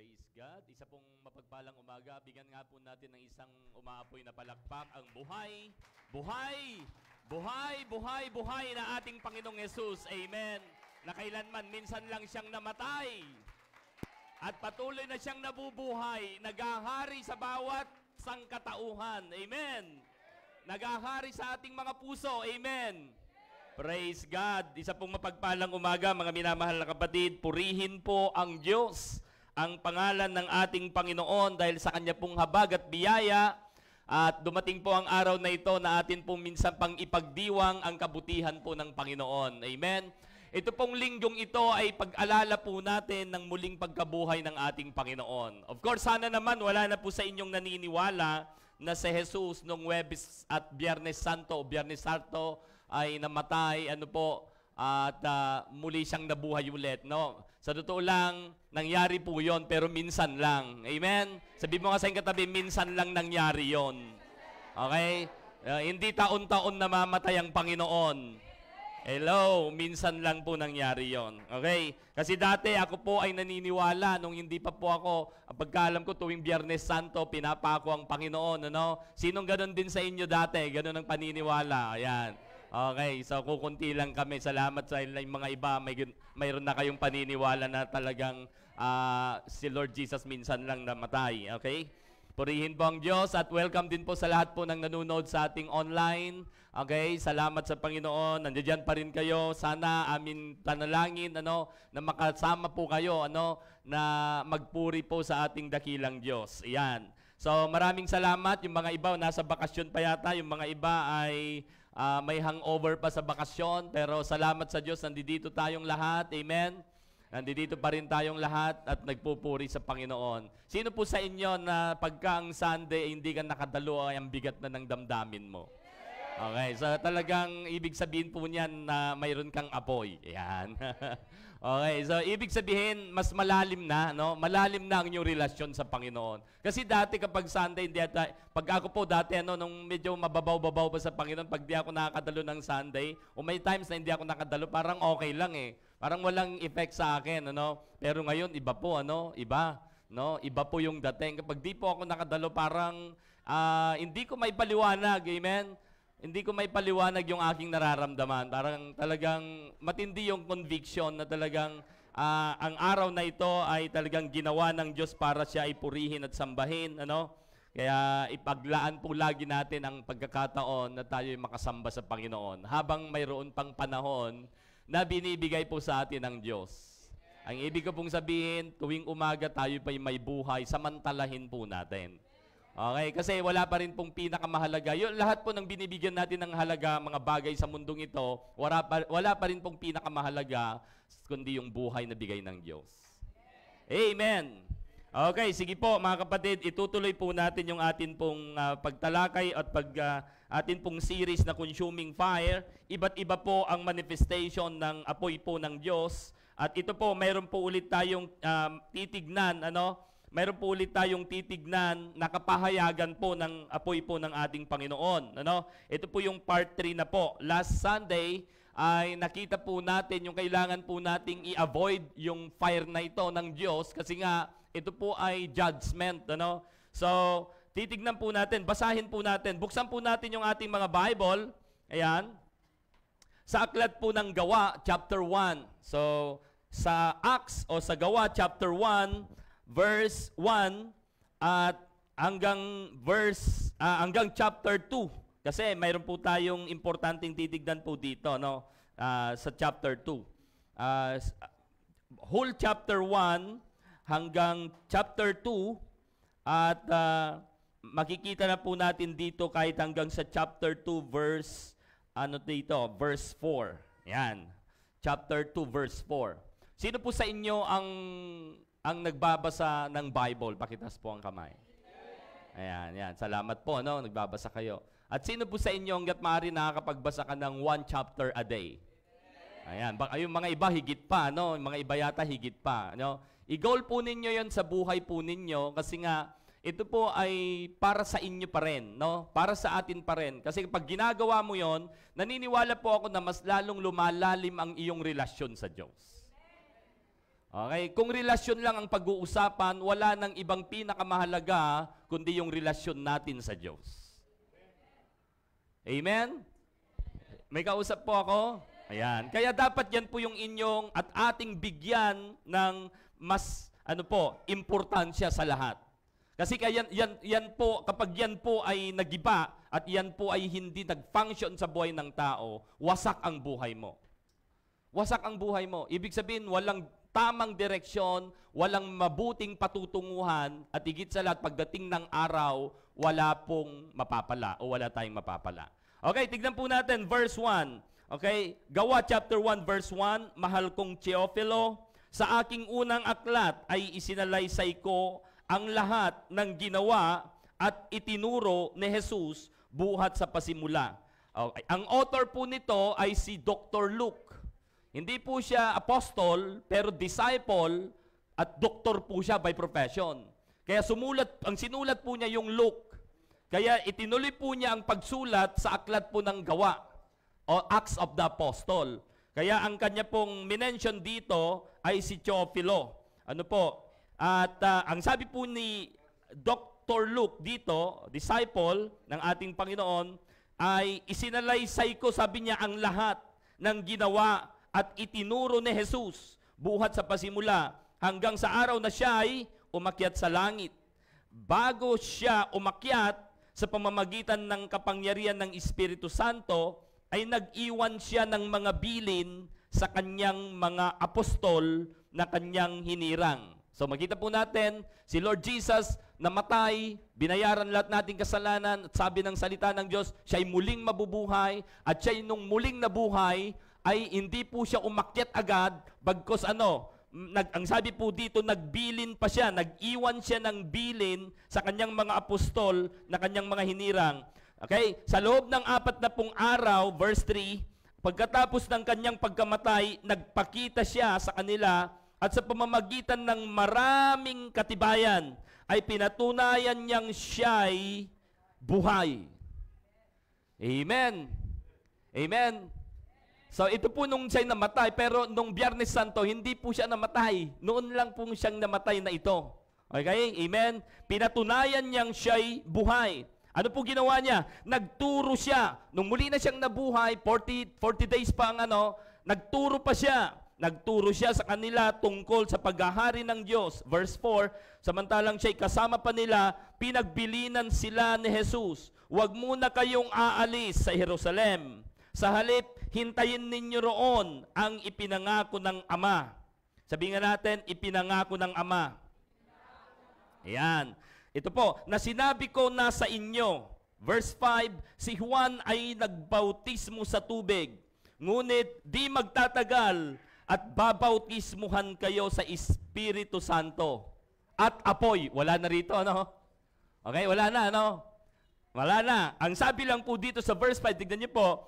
Praise God. Isa pong mapagpalang umaga. Bigyan nga po natin ng isang umaapoy na palakpak. Ang buhay, buhay, buhay, buhay, buhay na ating Panginoong Yesus. Amen. Na kailanman minsan lang siyang namatay. At patuloy na siyang nabubuhay. Nagahari sa bawat sangkatauhan. Amen. Nagahari sa ating mga puso. Amen. Praise God. Isa pong mapagpalang umaga, mga minamahal na kapatid. Purihin po ang Diyos, ang pangalan ng ating Panginoon dahil sa Kanya pong habag at biyaya. At dumating po ang araw na ito na atin pong minsan pang ipagdiwang ang kabutihan po ng Panginoon. Amen. Ito pong linggong ito ay pag-alala po natin ng muling pagkabuhay ng ating Panginoon. Of course, sana naman wala na po sa inyong naniniwala na si Jesus nung Huwebes at Biyernes Santo ay namatay, at muli siyang nabuhay ulit, no? Sa totoo lang, nangyari po yon pero minsan lang. Amen? Sabi mo nga sa katabi, minsan lang nangyari yon. Okay? Hindi taon-taon namamatay ang Panginoon. Hello, minsan lang po nangyari yon. Okay? Kasi dati ako po ay naniniwala nung hindi pa po ako, pagkaalam ko tuwing Biyernes Santo, pinapako ang Panginoon. Ano? Sinong ganon din sa inyo dati? Ganon ang paniniwala. Ayan. Okay, so kukunti lang kami. Salamat sa yung mga iba. Mayroon na kayong paniniwala na talagang si Lord Jesus minsan lang namatay. Okay? Purihin po ang Diyos at welcome din po sa lahat po ng nanonood sa ating online. Okay, salamat sa Panginoon. Nandiyan pa rin kayo. Sana amin panalangin na makasama po kayo na magpuri po sa ating dakilang Diyos. Ayan. So maraming salamat. Yung mga iba nasa bakasyon pa yata. Yung mga iba ay may hangover pa sa bakasyon. Pero salamat sa Diyos. Nandito tayong lahat. Amen. Nandito pa rin tayong lahat at nagpupuri sa Panginoon. Sino po sa inyo na pagka ang Sunday hindi ka nakadalo ay ang bigat na ng damdamin mo? Okay, so talagang ibig sabihin po niyan na mayroon kang apoy. Ayan. Okay, so ibig sabihin mas malalim na, malalim na ang inyong relasyon sa Panginoon. Kasi dati kapag Sunday, pag ako po dati, nung medyo mababaw-babaw pa sa Panginoon, pag di ako nakakadalo ng Sunday, o may times na hindi ako nakadalo, parang okay lang eh. Parang walang effect sa akin, Pero ngayon, iba po, Iba, Iba po yung dating. Kapag di po ako nakadalo, parang hindi ko may paliwanag, amen? Hindi ko may paliwanag yung aking nararamdaman. Parang talagang matindi yung conviction na talagang ang araw na ito ay talagang ginawa ng Diyos para siya ay purihin at sambahin, Kaya ipaglaan po lagi natin ang pagkakataon na tayo ay makasamba sa Panginoon habang mayroon pang panahon na binibigay po sa atin ng Diyos. Ang ibig ko pong sabihin, tuwing umaga tayo pa may buhay, samantalahin po natin. Okay, kasi wala pa rin pong pinakamahalaga. Yung lahat po ng binibigyan natin ng halaga, mga bagay sa mundong ito, wala pa rin pong pinakamahalaga kundi yung buhay na bigay ng Diyos. Amen. Okay, sige po mga kapatid, itutuloy po natin yung atin pong pagtalakay at atin pong series na Consuming Fire. Iba't iba po ang manifestation ng apoy po ng Diyos. At ito po, mayroon po ulit tayong titignan, mayroon po ulit tayong titignan na kapahayagan po ng apoy po ng ating Panginoon. Ito po yung part 3 na po. Last Sunday ay nakita po natin yung kailangan po nating i-avoid yung fire na ito ng Diyos kasi nga ito po ay judgment. So, titignan po natin, basahin po natin, buksan po natin yung ating mga Bible. Ayan. Sa aklat po ng Gawa, chapter 1. So, sa Acts o sa Gawa, chapter 1, verse 1 at hanggang chapter 2 kasi mayroon po tayong importanteng titignan po dito sa chapter 2. Whole chapter 1 hanggang chapter 2 at makikita na po natin dito kahit hanggang sa chapter 2 verse verse 4. Yan. Chapter 2 verse 4. Sino po sa inyo ang nagbabasa ng Bible? Pakitaas po ang kamay. Ayan, yan. Salamat po, nagbabasa kayo. At sino po sa inyo hangga't maaari nakakapagbasa ka ng 1 chapter a day? Ayan. Yung mga iba higit pa, Yung mga iba yata higit pa, I-goal po ninyo yon sa buhay po ninyo kasi nga ito po ay para sa inyo pa rin, Para sa atin pa rin. Kasi pag ginagawa mo yon, naniniwala po ako na mas lalong lumalalim ang iyong relasyon sa Diyos. Okay? Kung relasyon lang ang pag-uusapan, wala nang ibang pinakamahalaga kundi yung relasyon natin sa Diyos. Amen? May kausap po ako? Ayan. Kaya dapat yan po yung inyong at ating bigyan ng mas importansya sa lahat. Kasi kaya yan po, kapag yan po ay nagiba at yan po ay hindi nag-function sa buhay ng tao, wasak ang buhay mo. Wasak ang buhay mo. Ibig sabihin, walang tamang direksyon, walang mabuting patutunguhan, at higit sa lahat, pagdating ng araw, wala pong mapapala o wala tayong mapapala. Okay, tignan po natin, verse 1. Okay, Gawa chapter 1, verse 1, Mahal kong Teofilo, sa aking unang aklat ay isinalaysay ko ang lahat ng ginawa at itinuro ni Jesus buhat sa pasimula. Okay. Ang author po nito ay si Dr. Luke. Hindi po siya apostol, pero disciple at doktor po siya by profession. Kaya ang sinulat po niya yung Luke. Kaya itinuloy po niya ang pagsulat sa aklat po ng Gawa o Acts of the Apostle. Kaya ang kanya pong minention dito ay si Teofilo. Ano po? At ang sabi po ni Dr. Luke dito, disciple ng ating Panginoon, ay isinalaysay ko, sabi niya, ang lahat ng ginawa at itinuro ni Jesus buhat sa pasimula hanggang sa araw na siya ay umakyat sa langit. Bago siya umakyat sa pamamagitan ng kapangyarihan ng Espiritu Santo, ay nag-iwan siya ng mga bilin sa kanyang mga apostol na kanyang hinirang. So makita po natin, si Lord Jesus namatay, binayaran lahat nating kasalanan, at sabi ng salita ng Diyos, siya ay muling mabubuhay, at siya ay nung muling nabuhay, ay hindi po siya umakyat agad, bagkos ang sabi po dito, nagbilin pa siya, nag-iwan siya ng bilin sa kanyang mga apostol na kanyang mga hinirang. Okay? Sa loob ng 40 araw, verse 3, pagkatapos ng kanyang pagkamatay, nagpakita siya sa kanila at sa pamamagitan ng maraming katibayan ay pinatunayan niyang siya'y buhay. Amen. Amen. So ito po nung siya'y namatay, pero nung Biyernes Santo, hindi po siya namatay. Noon lang po siyang namatay na ito. Okay? Amen? Pinatunayan niyang siya'y buhay. Ano po ginawa niya? Nagturo siya. Nung muli na siyang nabuhay, 40 days pa ang nagturo pa siya. Nagturo siya sa kanila tungkol sa paghahari ng Diyos. Verse 4, samantalang siya'y kasama pa nila, pinagbilinan sila ni Jesus. Huwag muna kayong aalis sa Jerusalem. Sa halip, hintayin ninyo roon ang ipinangako ng Ama. Sabihin nga natin, ipinangako ng Ama. Ayan. Ito po, na sinabi ko na sa inyo. Verse 5, si Juan ay nagbautismo sa tubig. Ngunit di magtatagal at babautismuhan kayo sa Espiritu Santo. At apoy. Wala na rito, ano? Okay, wala na, ano? Wala na. Ang sabi lang po dito sa verse 5, tignan niyo po,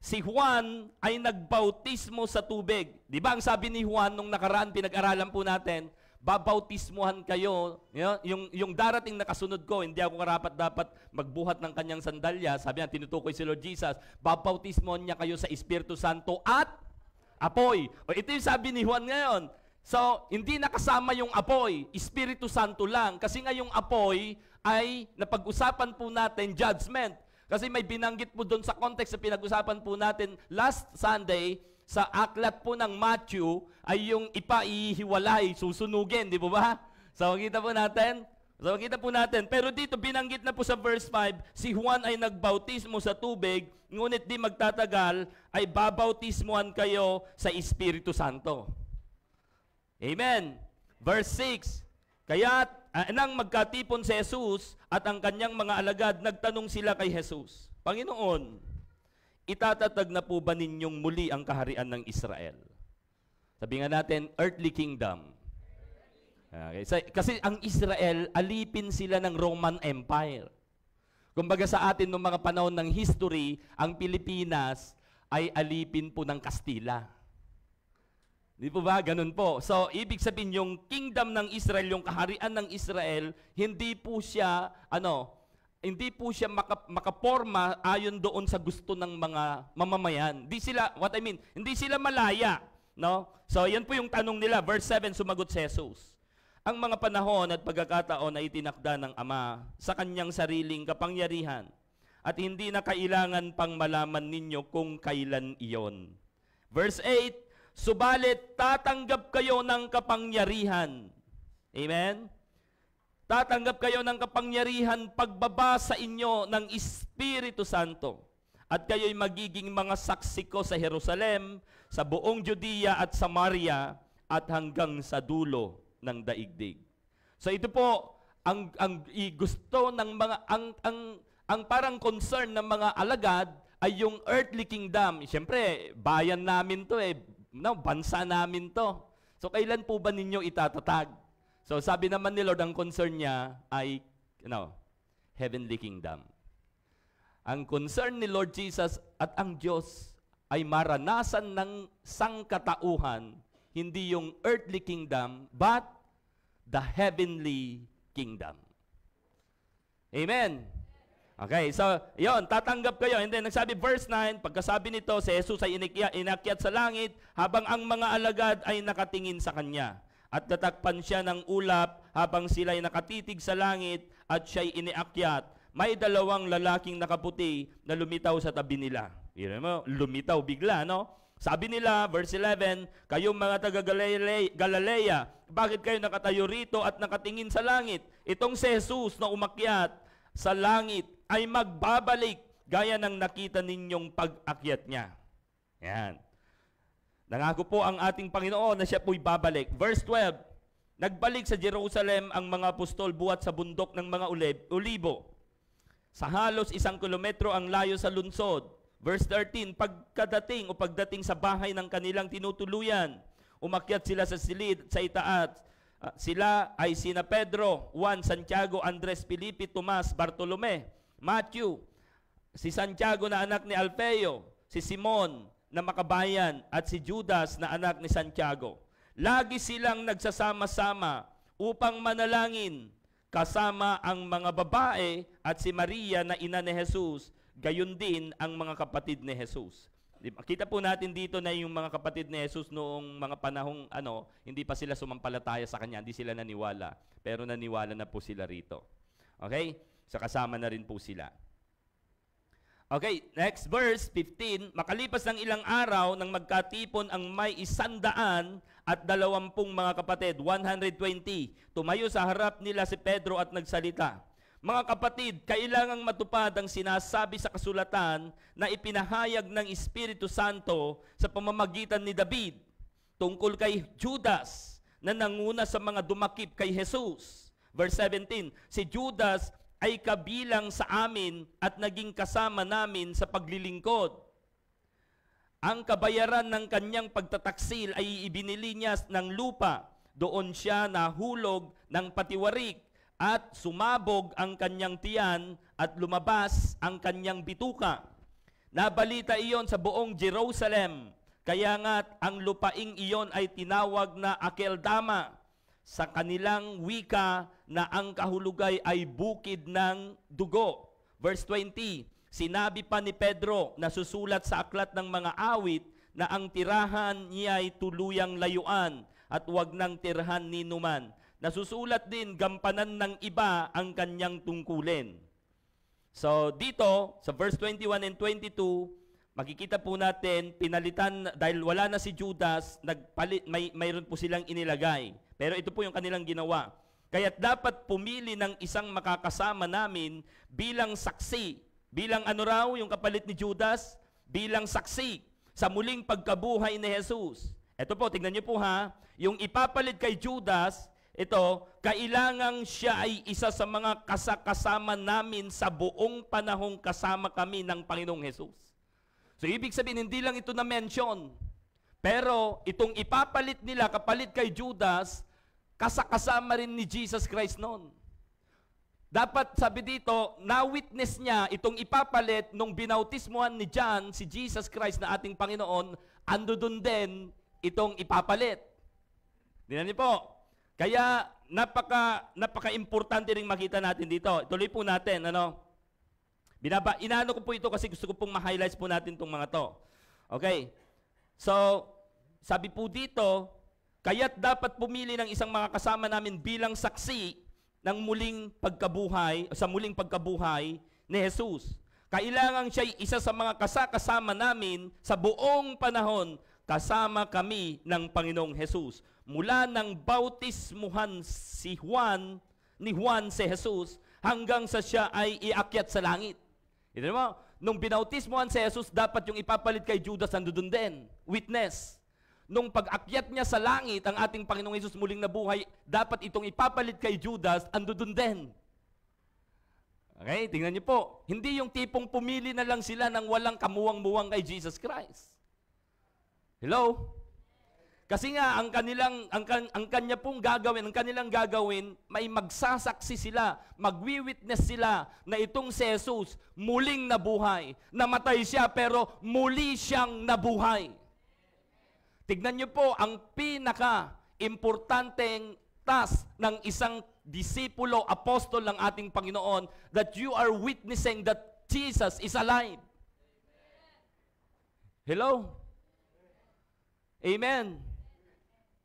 si Juan ay nagbautismo sa tubig. Di ba ang sabi ni Juan nung nakaraan, pinag-aralan po natin, babautismuhan kayo, yung darating na kasunod ko, hindi ako karapat-dapat magbuhat ng kanyang sandalya. Sabi niya, tinutukoy si Lord Jesus, babautismuhan niya kayo sa Espiritu Santo at apoy. O ito yung sabi ni Juan ngayon. So, hindi nakasama yung apoy, Espiritu Santo lang. Kasi nga yung apoy ay napag-usapan po natin judgment. Kasi may binanggit po doon sa context na pinag-usapan po natin last Sunday sa aklat po ng Matthew ay yung ipaihiwalay, susunugin, di po ba? So makita po natin. Pero dito binanggit na po sa verse 5, si Juan ay nagbautismo sa tubig, ngunit di magtatagal ay babautismuhan kayo sa Espiritu Santo. Amen. Verse 6, kaya nang magkatipon si Jesus at ang kanyang mga alagad, nagtanong sila kay Jesus, Panginoon, itatatag na po ba ninyong muli ang kaharian ng Israel? Sabi nga natin, earthly kingdom. Okay. Kasi ang Israel, alipin sila ng Roman Empire. Kumbaga sa atin noong mga panahon ng history, ang Pilipinas ay alipin po ng Kastila. Di po ba? Ganun po. So, ibig sabihin, yung kingdom ng Israel, yung kaharian ng Israel, hindi po siya makaporma ayon doon sa gusto ng mga mamamayan. Hindi sila malaya. No? So, yan po yung tanong nila. Verse 7, sumagot si Jesus. Ang mga panahon at pagkakataon ay itinakda ng Ama sa kanyang sariling kapangyarihan at hindi na kailangan pang malaman ninyo kung kailan iyon. Verse 8, subalit tatanggap kayo ng kapangyarihan. Amen? Tatanggap kayo ng kapangyarihan pagbaba sa inyo ng Espiritu Santo. At kayo'y magiging mga saksi ko sa Jerusalem, sa buong Judea at Samaria, at hanggang sa dulo ng daigdig. So ito po ang gusto ng mga ang parang concern ng mga alagad ay yung earthly kingdom. Siyempre, bayan namin to bansa namin to. So kailan po ba ninyo itatatag? So sabi naman ni Lord, ang concern niya ay heavenly kingdom. Ang concern ni Lord Jesus at ang Diyos ay maranasan ng sangkatauhan, hindi yung earthly kingdom, but the heavenly kingdom. Amen? Okay, so, yon, tatanggap kayo. And then, nagsabi, verse 9, pagkasabi nito, si Jesus ay inakyat sa langit, habang ang mga alagad ay nakatingin sa Kanya. At natakpan siya ng ulap, habang sila ay nakatitig sa langit, at siya'y iniakyat. May dalawang lalaking nakaputi na lumitaw sa tabi nila. Yun mo, lumitaw bigla, no? Sabi nila, verse 11, kayong mga taga-Galilea, bakit kayo nakatayo rito at nakatingin sa langit? Itong si Jesus na umakyat sa langit ay magbabalik gaya ng nakita ninyong pag-akyat niya. Yan. Nangako po ang ating Panginoon na siya po'y babalik. Verse 12, nagbalik sa Jerusalem ang mga apostol buhat sa bundok ng mga olibo. Sa halos 1 kilometro ang layo sa lunsod. Verse 13, pagdating sa bahay ng kanilang tinutuluyan, umakyat sila sa silid, sa itaas. Sila ay sina Pedro, Juan, Santiago, Andres, Felipe, Tomas, Bartolome, Matthew, si Santiago na anak ni Alfeo, si Simon na makabayan, at si Judas na anak ni Santiago. Lagi silang nagsasama-sama upang manalangin, kasama ang mga babae at si Maria na ina ni Jesus, gayon din ang mga kapatid ni Jesus. Kita po natin dito na yung mga kapatid ni Jesus noong mga panahong hindi pa sila sumampalataya sa Kanya, hindi sila naniwala. Pero naniwala na po sila rito. Okay? So kasama na rin po sila. Okay, next verse, 15. Makalipas ng ilang araw nang magkatipon ang may 120 mga kapatid, 120. Tumayo sa harap nila si Pedro at nagsalita. Mga kapatid, kailangang matupad ang sinasabi sa kasulatan na ipinahayag ng Espiritu Santo sa pamamagitan ni David tungkol kay Judas na nanguna sa mga dumakip kay Jesus. Verse 17, si Judas ay kabilang sa amin at naging kasama namin sa paglilingkod. Ang kabayaran ng kanyang pagtataksil ay ibinili niya ng lupa. Doon siya nahulog ng patiwarik at sumabog ang kanyang tiyan at lumabas ang kanyang bituka. Nabalita iyon sa buong Jerusalem, kaya nga't ang lupaing iyon ay tinawag na Akeldama, sa kanilang wika na ang kahulugay ay bukid ng dugo. Verse 20, sinabi pa ni Pedro na susulat sa aklat ng mga awit na ang tirahan niya ay tuluyang layuan at huwag nang tirhan ni numan. Nasusulat din, gampanan ng iba ang kanyang tungkulin. So dito, sa verse 21 and 22, makikita po natin, pinalitan, dahil wala na si Judas, mayroon po silang inilagay. Pero ito po yung kanilang ginawa. Kaya't dapat pumili ng isang makakasama namin bilang saksi. Bilang yung kapalit ni Judas? Bilang saksi sa muling pagkabuhay ni Jesus. Ito po, tingnan niyo po ha, yung ipapalit kay Judas, ito, kailangang siya ay isa sa mga kasama namin sa buong panahong kasama kami ng Panginoong Jesus. So, ibig sabihin, hindi lang ito na-mention. Pero, itong ipapalit nila, kapalit kay Judas, kasama rin ni Jesus Christ noon. Dapat, sabi dito, na-witness niya itong ipapalit nung binautismuhan ni John, si Jesus Christ na ating Panginoon, ando dun din itong ipapalit. Dinan niyo po. Kaya, napaka-importante rin makita natin dito. Ituloy po natin, inaano ko po ito kasi gusto ko pong ma-highlights po natin itong mga to. Okay. So, sabi po dito, kaya't dapat pumili ng isang mga kasama namin bilang saksi ng sa muling pagkabuhay ni Jesus. Kailangan siya'y isa sa mga kasama namin sa buong panahon kasama kami ng Panginoong Jesus. Mula ng bautismuhan ni Juan si Jesus hanggang sa siya ay iakyat sa langit. Ito mo, nung binautismuhan si Jesus, dapat yung ipapalit kay Judas nandoon din. Witness. Nung pag-akyat niya sa langit, ang ating Panginoong Jesus muling nabuhay, dapat itong ipapalit kay Judas, andun din. Okay, tingnan niyo po. Hindi yung tipong pumili na lang sila ng walang kamuwang-muwang kay Jesus Christ. Hello? Kasi nga, ang kanilang gagawin, may magsasaksi sila, magwi-witness sila na itong si Jesus muling nabuhay. Namatay siya pero muli siyang nabuhay. Tignan niyo po, ang pinaka-importanteng task ng isang disipulo, apostol ng ating Panginoon, that you are witnessing that Jesus is alive. Hello? Amen.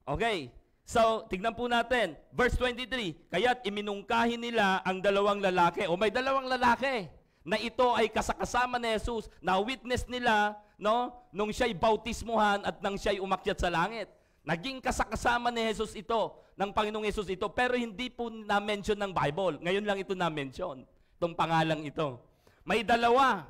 Okay. So, tignan po natin. Verse 23, kaya't iminungkahi nila ang dalawang lalaki. O may dalawang lalaki na ito ay kasakasama ni Jesus, na witness nila, no, nung siya'y bautismuhan at nang siya'y umakyat sa langit. Naging kasakasama ni Jesus ito, ng Panginoong Jesus ito, pero hindi po na-mention ng Bible. Ngayon lang ito na-mention, itong pangalang ito. May dalawa.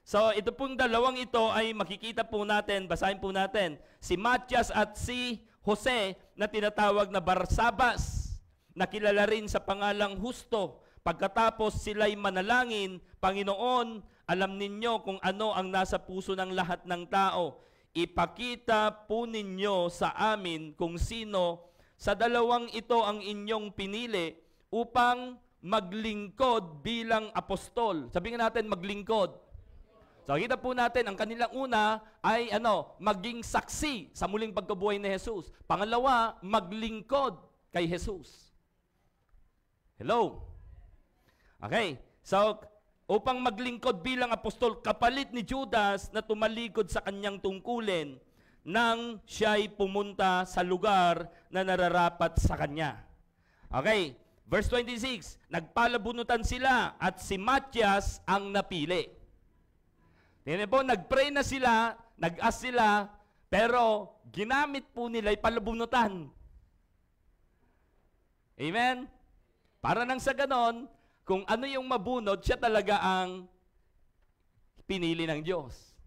So, ito pong dalawang ito ay makikita po natin, basahin po natin, si Matias at si Jose na tinatawag na Barsabas, na kilala rin sa pangalang Husto. Pagkatapos sila'y manalangin, Panginoon, alam ninyo kung ano ang nasa puso ng lahat ng tao. Ipakita po ninyo sa amin kung sino sa dalawang ito ang inyong pinili upang maglingkod bilang apostol. Sabihin natin, maglingkod. So, kita po natin, ang kanilang una ay maging saksi sa muling pagkabuhay ni Jesus. Pangalawa, maglingkod kay Jesus. Hello? Okay. So, upang maglingkod bilang apostol, kapalit ni Judas na tumalikod sa kanyang tungkulin nang siya'y pumunta sa lugar na nararapat sa kanya. Okay. Verse 26, nagpalabunutan sila at si Matias ang napili. Tingnan po, nag-pray na sila, nag-ask sila, pero ginamit po nila ay palabunutan. Amen? Para nang sa ganon, kung ano yung mabunod, siya talaga ang pinili ng Diyos.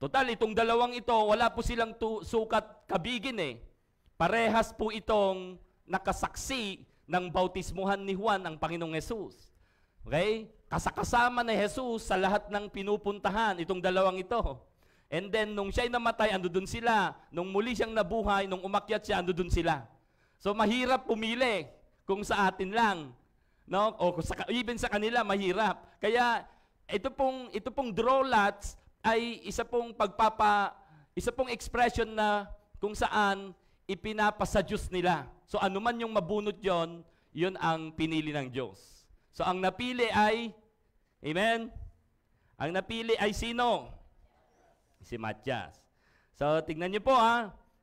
Total, itong dalawang ito, wala po silang sukat kabigin eh. Parehas po itong nakasaksi ng bautismuhan ni Juan ang Panginoong Jesus. Okay? Kasakasama ni Jesus sa lahat ng pinupuntahan, itong dalawang ito. And then, nung siya'y namatay, andun sila. Nung muli siyang nabuhay, nung umakyat siya, andun sila. So, mahirap pumili kung sa atin lang. No? O even sa kanila, mahirap. Kaya, ito pong draw lots ay isa pong expression na kung saan ipinapasa Diyos nila. So, anuman yung mabunot yon, yun ang pinili ng Diyos. So, ang napili ay, amen? Ang napili ay sino? Si Matias. So, tignan niyo po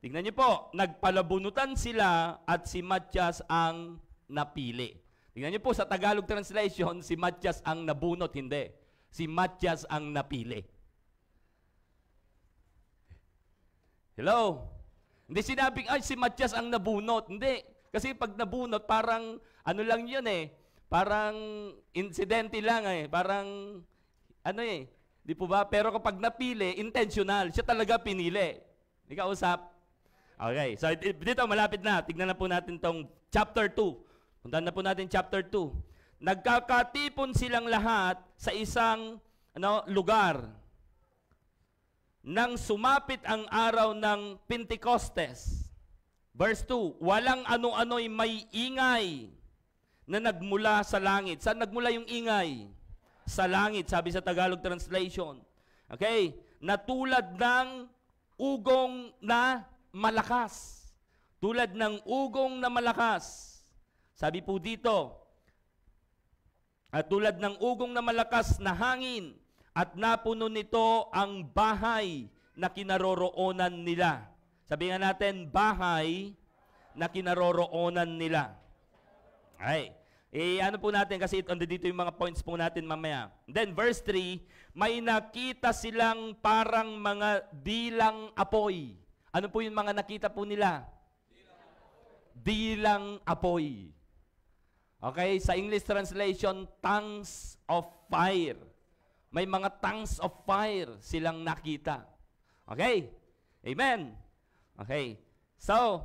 Tignan niyo po, nagpalabunutan sila at si Matias ang napili. Tignan niyo po sa Tagalog translation, si Matias ang nabunot, hindi. Si Matias ang napili. Hello? Hindi sinabing, ay, si Matias ang nabunot. Hindi. Kasi pag nabunot, parang, ano lang yun eh. Parang insidente lang eh. Parang, di po ba? Pero kapag napili, intentional. Siya talaga pinili. Di ka usap? Okay. So, dito, malapit na. Tignan na po natin tong chapter 2. Puntahan na po natin chapter 2. Nagkakatipon silang lahat sa isang lugar. Nang sumapit ang araw ng Pentecostes. Verse 2, walang ano-ano'y may ingay na nagmula sa langit. Saan nagmula yung ingay? Sa langit, sabi sa Tagalog translation. Okay? Na tulad ng ugong na malakas. Tulad ng ugong na malakas. Sabi po dito, at tulad ng ugong na malakas na hangin, at napuno nito ang bahay na kinaroroonan nila. Sabihin natin, bahay na kinaroroonan nila. Ay, ano po natin kasi dito yung mga points po natin mamaya. Then verse 3, may nakita silang parang mga dilang apoy. Ano po yung mga nakita po nila? Dilang apoy. Okay, sa English translation, tongues of fire. May mga tongues of fire silang nakita. Okay? Amen. Okay. So,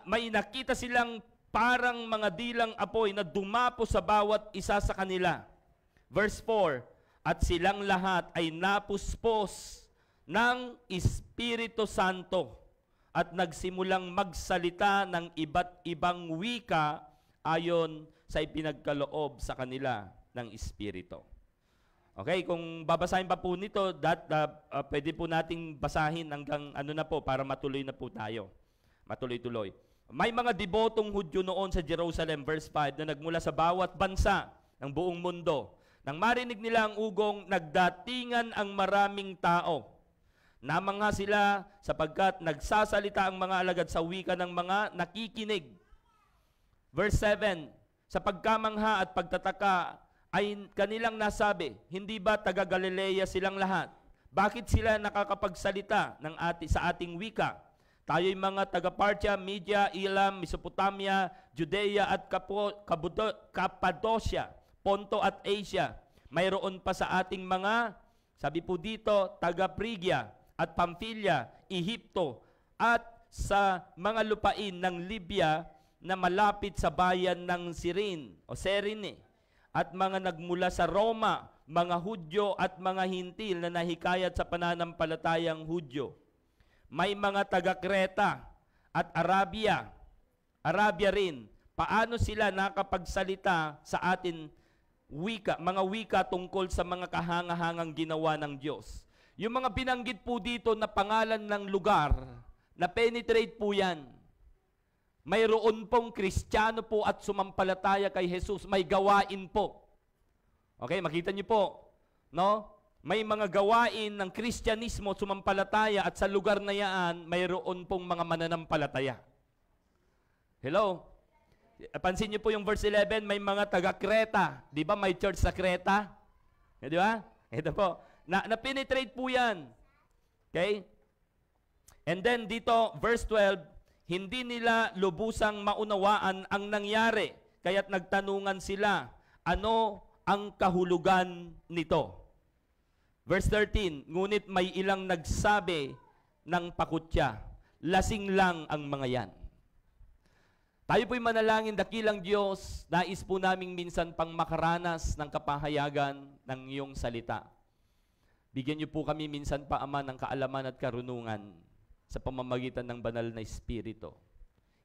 may nakita silang parang mga dilang apoy na dumapo sa bawat isa sa kanila. Verse 4, at silang lahat ay napuspos ng Espiritu Santo at nagsimulang magsalita ng iba't ibang wika ayon sa ipinagkaloob sa kanila ng Espiritu. Okay, kung babasahin pa po nito, pwede po nating basahin hanggang para matuloy na po tayo. Matuloy-tuloy. May mga debotong Hudyo noon sa Jerusalem, verse 5, na nagmula sa bawat bansa ng buong mundo. Nang marinig nila ang ugong, nagdatingan ang maraming tao. Namangha sila sapagkat nagsasalita ang mga alagad sa wika ng mga nakikinig. Verse 7, sa pagkamangha at pagtataka ay kanilang nasabi, hindi ba taga Galilea silang lahat? Bakit sila nakakapagsalita sa ating wika? Tayo'y mga taga-Parthia, Media, Elam, Mesopotamia, Judea at Cappadocia, Ponto at Asia. Mayroon pa sa ating mga, sabi po dito, taga-Phrygia at Pamphylia, Ehipto, at sa mga lupain ng Libya na malapit sa bayan ng Cyrene, at mga nagmula sa Roma, mga Hudyo at mga Hintil na nahikayat sa pananampalatayang Hudyo. May mga taga-Creta at Arabia rin. Paano sila nakapagsalita sa atin mga wika tungkol sa mga kahangahangang ginawa ng Diyos? Yung mga binanggit po dito na pangalan ng lugar, na penetrate po yan. Mayroon pong Kristiyano po at sumampalataya kay Jesus. May gawain po. Okay, makita niyo po. No? May mga gawain ng Kristyanismo, sumampalataya, at sa lugar na yan, mayroon pong mga mananampalataya. Hello? Pansin niyo po yung verse 11, may mga taga-Creta. Di ba may church sa Creta? Di ba? Ito po. Na-penetrate po yan. Okay? And then dito, verse 12, hindi nila lubusang maunawaan ang nangyari, kaya't nagtanungan sila, ano ang kahulugan nito? Verse 13, ngunit may ilang nagsabi ng pakutya, lasing lang ang mga yan. Tayo po'y manalangin, dakilang Diyos, nais po naming minsan pang makaranas ng kapahayagan ng iyong salita. Bigyan niyo po kami minsan pa, Ama, ng kaalaman at karunungan sa pamamagitan ng banal na Espiritu.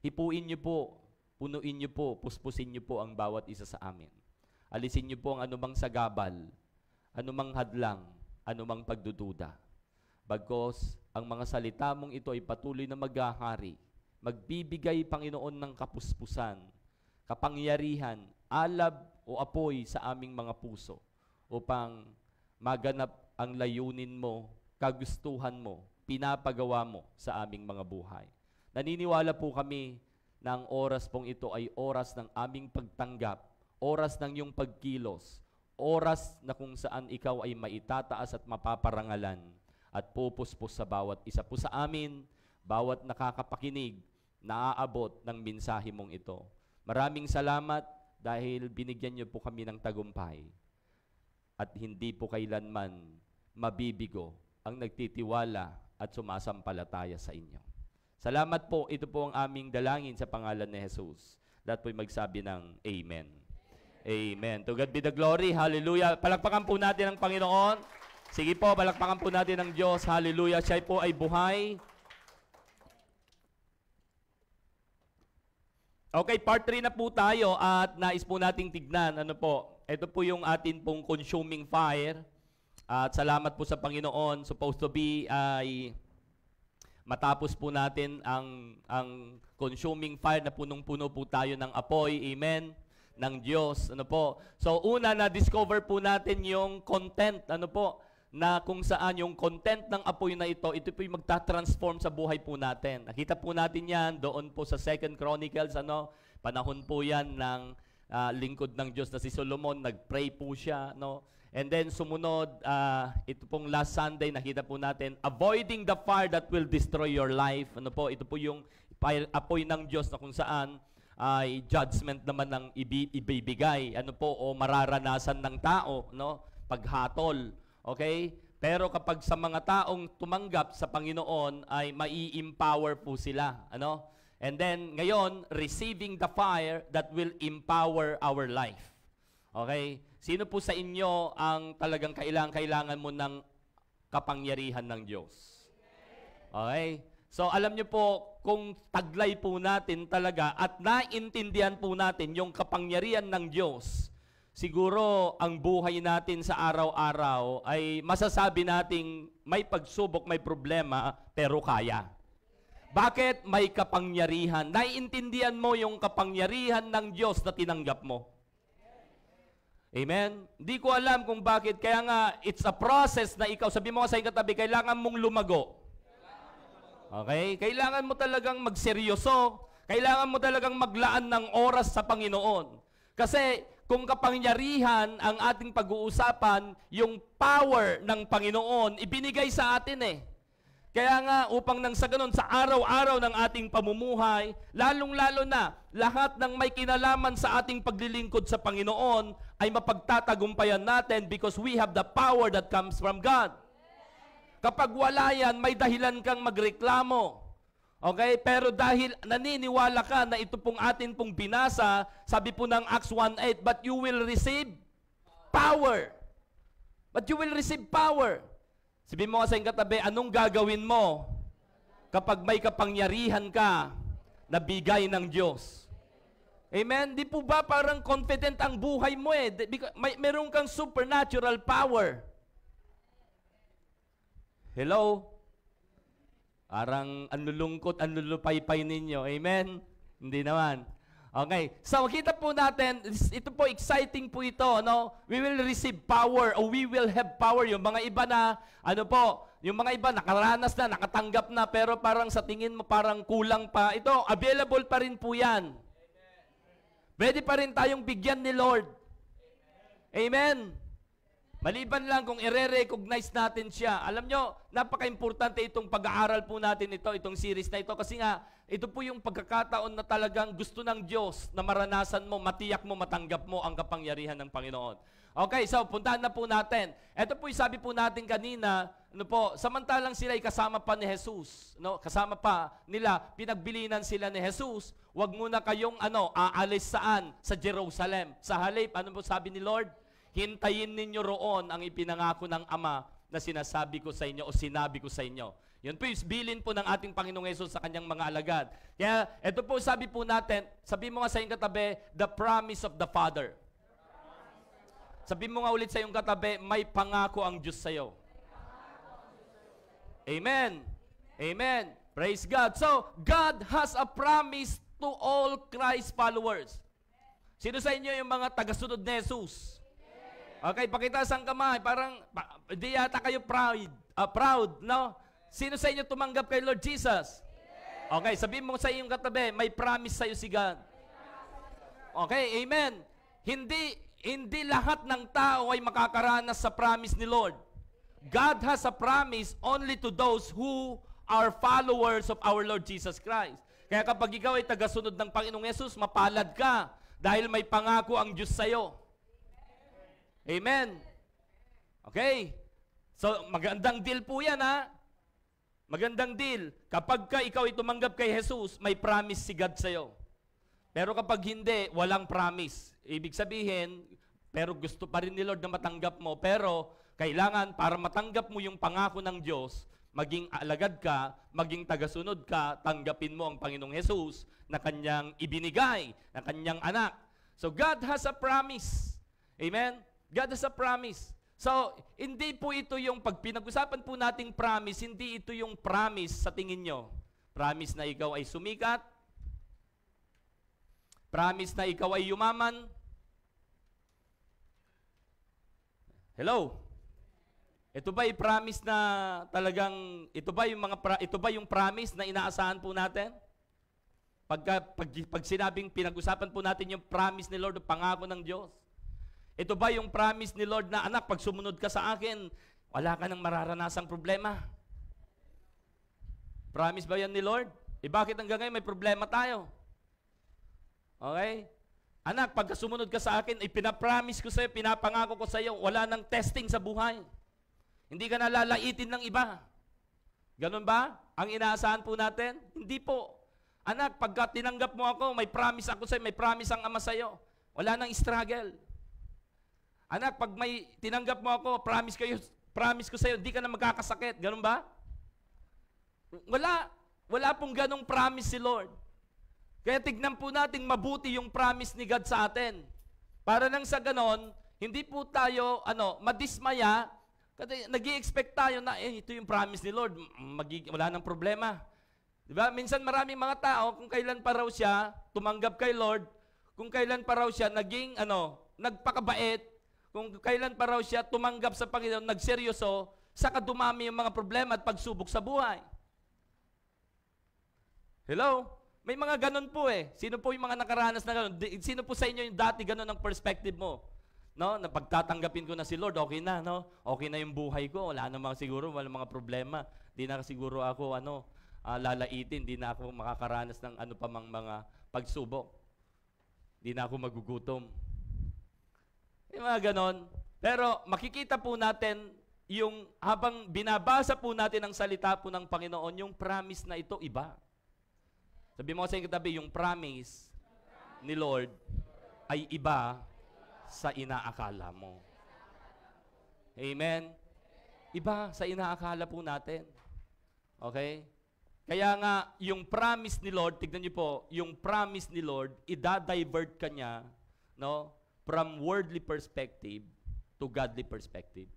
Hipuin niyo po, punuin niyo po, puspusin niyo po ang bawat isa sa amin. Alisin niyo po ang anumang sagabal, anumang hadlang, anumang pagdududa. Bagkos, ang mga salita mong ito ay patuloy na maghahari, magbibigay, Panginoon, ng kapuspusan, kapangyarihan, alab o apoy sa aming mga puso upang maganap ang layunin mo, kagustuhan mo, pinapagawa mo sa aming mga buhay. Naniniwala po kami na ang oras pong ito ay oras ng aming pagtanggap, oras ng iyong pagkilos, oras na kung saan ikaw ay maitataas at mapaparangalan at pupuspos sa bawat isa po sa amin, bawat nakakapakinig, naaabot ng mensahe mong ito. Maraming salamat dahil binigyan niyo po kami ng tagumpay at hindi po kailanman mabibigo ang nagtitiwala at sumasampalataya sa inyo. Salamat po, ito po ang aming dalangin sa pangalan ni Jesus. Lahat po'y magsabi ng Amen. Amen. To God be the glory. Hallelujah. Palakpakan po natin ang Panginoon. Sige po, palakpakan po natin ang Diyos. Hallelujah. Siya po ay buhay. Okay, part 3 na po tayo at nais po nating tignan. Ito po yung atin pong consuming fire. At salamat po sa Panginoon. Supposed to be ay matapos po natin ang consuming fire na punong-puno po tayo ng apoy. Amen. Ng Diyos. So una na-discover po natin yung content na kung saan yung content ng apoy na ito po yung magta-transform sa buhay po natin. Nakita po natin yan doon po sa 2 Chronicles, panahon po yan ng lingkod ng Diyos na si Solomon, nag-pray po siya, And then sumunod, ito pong last Sunday, nakita po natin, avoiding the fire that will destroy your life. Ito po yung apoy ng Diyos na kung saan ay judgment naman ng ibibigay, o mararanasan ng tao, paghatol. Okay? Pero kapag sa mga taong tumanggap sa Panginoon ay mai-empower po sila, And then ngayon, receiving the fire that will empower our life. Okay? Sino po sa inyo ang talagang kailangan mo ng kapangyarihan ng Diyos? Okay? So alam niyo po, kung taglay po natin talaga at naintindihan po natin yung kapangyarihan ng Diyos, siguro ang buhay natin sa araw-araw ay masasabi nating may pagsubok, may problema, pero kaya. Bakit? May kapangyarihan. Naiintindihan mo yung kapangyarihan ng Diyos na tinanggap mo. Amen? Hindi ko alam kung bakit. Kaya nga, it's a process na ikaw, sabi mo sa iyong katabi, kailangan mong lumago. Okay? Kailangan mo talagang magseryoso. Kailangan mo talagang maglaan ng oras sa Panginoon. Kasi kung kapangyarihan ang ating pag-uusapan, yung power ng Panginoon, ibinigay sa atin Kaya nga, upang nang sa ganun, sa araw-araw ng ating pamumuhay, lalong-lalo na, lahat ng may kinalaman sa ating paglilingkod sa Panginoon ay mapagtatagumpayan natin because we have the power that comes from God. Kapag wala yan, may dahilan kang magreklamo. Okay? Pero dahil naniniwala ka na ito pong atin pong binasa, sabi po ng Acts 1:8, but you will receive power. But you will receive power. Sabi mo sa iyong katabi, anong gagawin mo kapag may kapangyarihan ka na bigay ng Diyos? Amen? Di po ba parang confident ang buhay mo meron kang supernatural power. Hello? Parang anulungkot, anulupaypay ninyo. Amen? Hindi naman. Okay. So, kita po natin, ito po, exciting po ito, We will receive power, or we will have power. Yung mga iba na, yung mga iba nakaranas na, nakatanggap na, pero parang sa tingin mo parang kulang pa. Ito, available pa rin po yan. Pwede pa rin tayong bigyan ni Lord. Amen. Maliban lang kung i-recognize natin siya. Alam nyo, napaka-importante itong pag-aaral po natin itong series na ito. Kasi nga, ito po yung pagkakataon na talagang gusto ng Diyos na maranasan mo, matiyak mo, matanggap mo ang kapangyarihan ng Panginoon. Okay, so puntahan na po natin. Ito po yung sabi po natin kanina, samantalang sila ay kasama pa ni Jesus, kasama pa nila, pinagbilinan sila ni Jesus, wag muna kayong aalis saan? Sa Jerusalem. Sa halip, ano po sabi ni Lord? Hintayin ninyo roon ang ipinangako ng Ama na sinasabi ko sa inyo o sinabi ko sa inyo. Yun po yung bilin po ng ating Panginoong Hesus sa kanyang mga alagad. Kaya ito po sabi po natin, sabi mo nga sa iyong katabi, the promise of the Father. Sabi mo nga ulit sa iyong katabi, may pangako ang Diyos sa iyo. Amen. Amen. Praise God. So, God has a promise to all Christ followers. Sino sa inyo yung mga tagasunod ni Jesus? Okay, pakita sa kamay. Parang, di yata kayo proud, Sino sa inyo tumanggap kay Lord Jesus? Okay, sabihin mo sa iyong katabi, may promise sa iyo si God. Okay, amen. Hindi lahat ng tao ay makakaranas sa promise ni Lord. God has a promise only to those who are followers of our Lord Jesus Christ. Kaya kapag ikaw ay tagasunod ng Panginoong Yesus, mapalad ka dahil may pangako ang Diyos sa iyo. Amen. Okay? So, magandang deal po yan, Magandang deal. Kapag ikaw ay tumanggap kay Jesus, may promise si God sa'yo. Pero kapag hindi, walang promise. Ibig sabihin, pero gusto pa rin ni Lord na matanggap mo, pero kailangan para matanggap mo yung pangako ng Diyos, maging alagad ka, maging tagasunod ka, tanggapin mo ang Panginoong Jesus na kanyang ibinigay, na kanyang anak. So, God has a promise. Amen? God has a promise. So, hindi po ito yung pag pinag-usapan po nating promise, hindi ito yung promise sa tingin nyo. Promise na ikaw ay sumikat. Promise na ikaw ay yumaman. Hello? Ito ba yung promise na talagang, ito ba yung promise na inaasahan po natin? Pag sinabing pinag-usapan po natin yung promise ni Lord, pangako ng Diyos. Ito ba yung promise ni Lord na, anak, pag sumunod ka sa akin, wala ka nang mararanasang problema? Promise ba yan ni Lord? Bakit hanggang ngayon may problema tayo? Okay? Anak, pagka sumunod ka sa akin, pinapromise ko sa'yo, pinapangako ko sa'yo, wala nang testing sa buhay. Hindi ka nalalaitin ng iba. Ganun ba? Ang inaasahan po natin? Hindi po. Anak, pagka tinanggap mo ako, may promise ako sa'yo, may promise ang Ama sa'yo. Wala nang struggle. Anak, pag may tinanggap mo ako, promise ko sa'yo, hindi ka na magkakasakit. Ganun ba? Wala pong ganong promise si Lord. Kaya tignan po natin mabuti yung promise ni God sa atin. Para nang sa ganon, hindi po tayo madismaya, kasi nag-i-expect tayo na, ito yung promise ni Lord, wala nang problema. Diba? Minsan maraming mga tao, kung kailan pa raw siya tumanggap kay Lord, kung kailan pa raw siya naging, nagpakabait, kung kailan pa raw siya tumanggap sa Panginoon, nagseryoso, saka dumami yung mga problema at pagsubok sa buhay. Hello? May mga ganon po eh. Sino po yung mga nakaranas na ganon? Sino po sa inyo yung dati ganon ang perspective mo? No, na pagtatanggapin ko na si Lord, okay na, no? Okay na yung buhay ko, wala namang siguro, wala mga problema. Di na siguro ako, lalaitin, di na ako makakaranas ng pa mang mga pagsubok. Di na ako magugutom. Yung mga ganon. Pero makikita po natin, yung habang binabasa po natin ang salita po ng Panginoon, yung promise na ito, iba. Sabi mo sa inyong katabi, yung promise ni Lord ay iba sa inaakala mo. Amen? Iba sa inaakala po natin. Okay? Kaya nga, yung promise ni Lord, tignan niyo po, yung promise ni Lord, idadivert ka niya, from worldly perspective to godly perspective.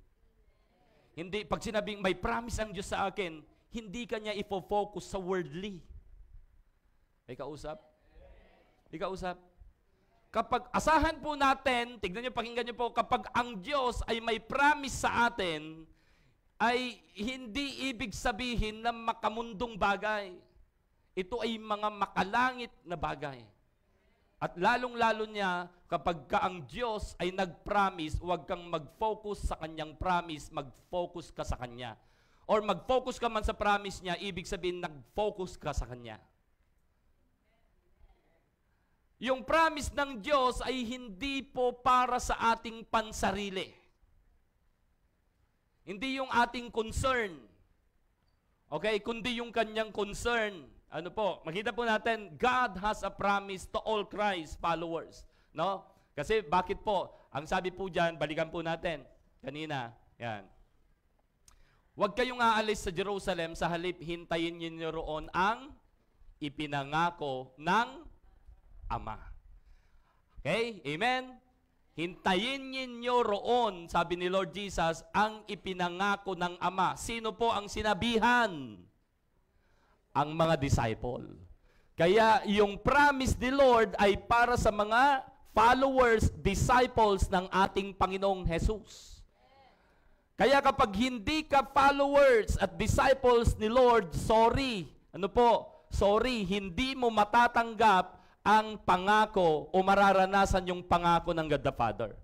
Hindi, pag sinabing may promise ang Diyos sa akin, hindi ka niya ifo-focus sa worldly. May kausap? May kausap? Kapag asahan po natin, tignan niyo, pakinggan niyo po, kapag ang Diyos ay may promise sa atin, ay hindi ibig sabihin na makamundong bagay. Ito ay mga makalangit na bagay. At lalong-lalo niya, kapag ka ang Diyos ay nag-promise, huwag kang mag-focus sa kanyang promise, mag-focus ka sa kanya. Or mag-focus ka man sa promise niya, ibig sabihin, nag-focus ka sa kanya. Yung promise ng Diyos ay hindi po para sa ating pansarili. Hindi yung ating concern. Okay? Kundi yung kanyang concern. Ano po? Makita po natin, God has a promise to all Christ followers. No? Kasi bakit po? Ang sabi po dyan, balikan po natin. Kanina. Yan. Huwag kayong aalis sa Jerusalem, sa halip hintayin niyo roon ang ipinangako ng Ama. Okay? Amen? Hintayin ninyo roon, sabi ni Lord Jesus, ang ipinangako ng Ama. Sino po ang sinabihan? Ang mga disciple. Kaya yung promise ni Lord ay para sa mga followers, disciples ng ating Panginoong Jesus. Kaya kapag hindi ka followers at disciples ni Lord, sorry. Ano po? Sorry, hindi mo matatanggap ang pangako o mararanasan yung pangako ng God the Father.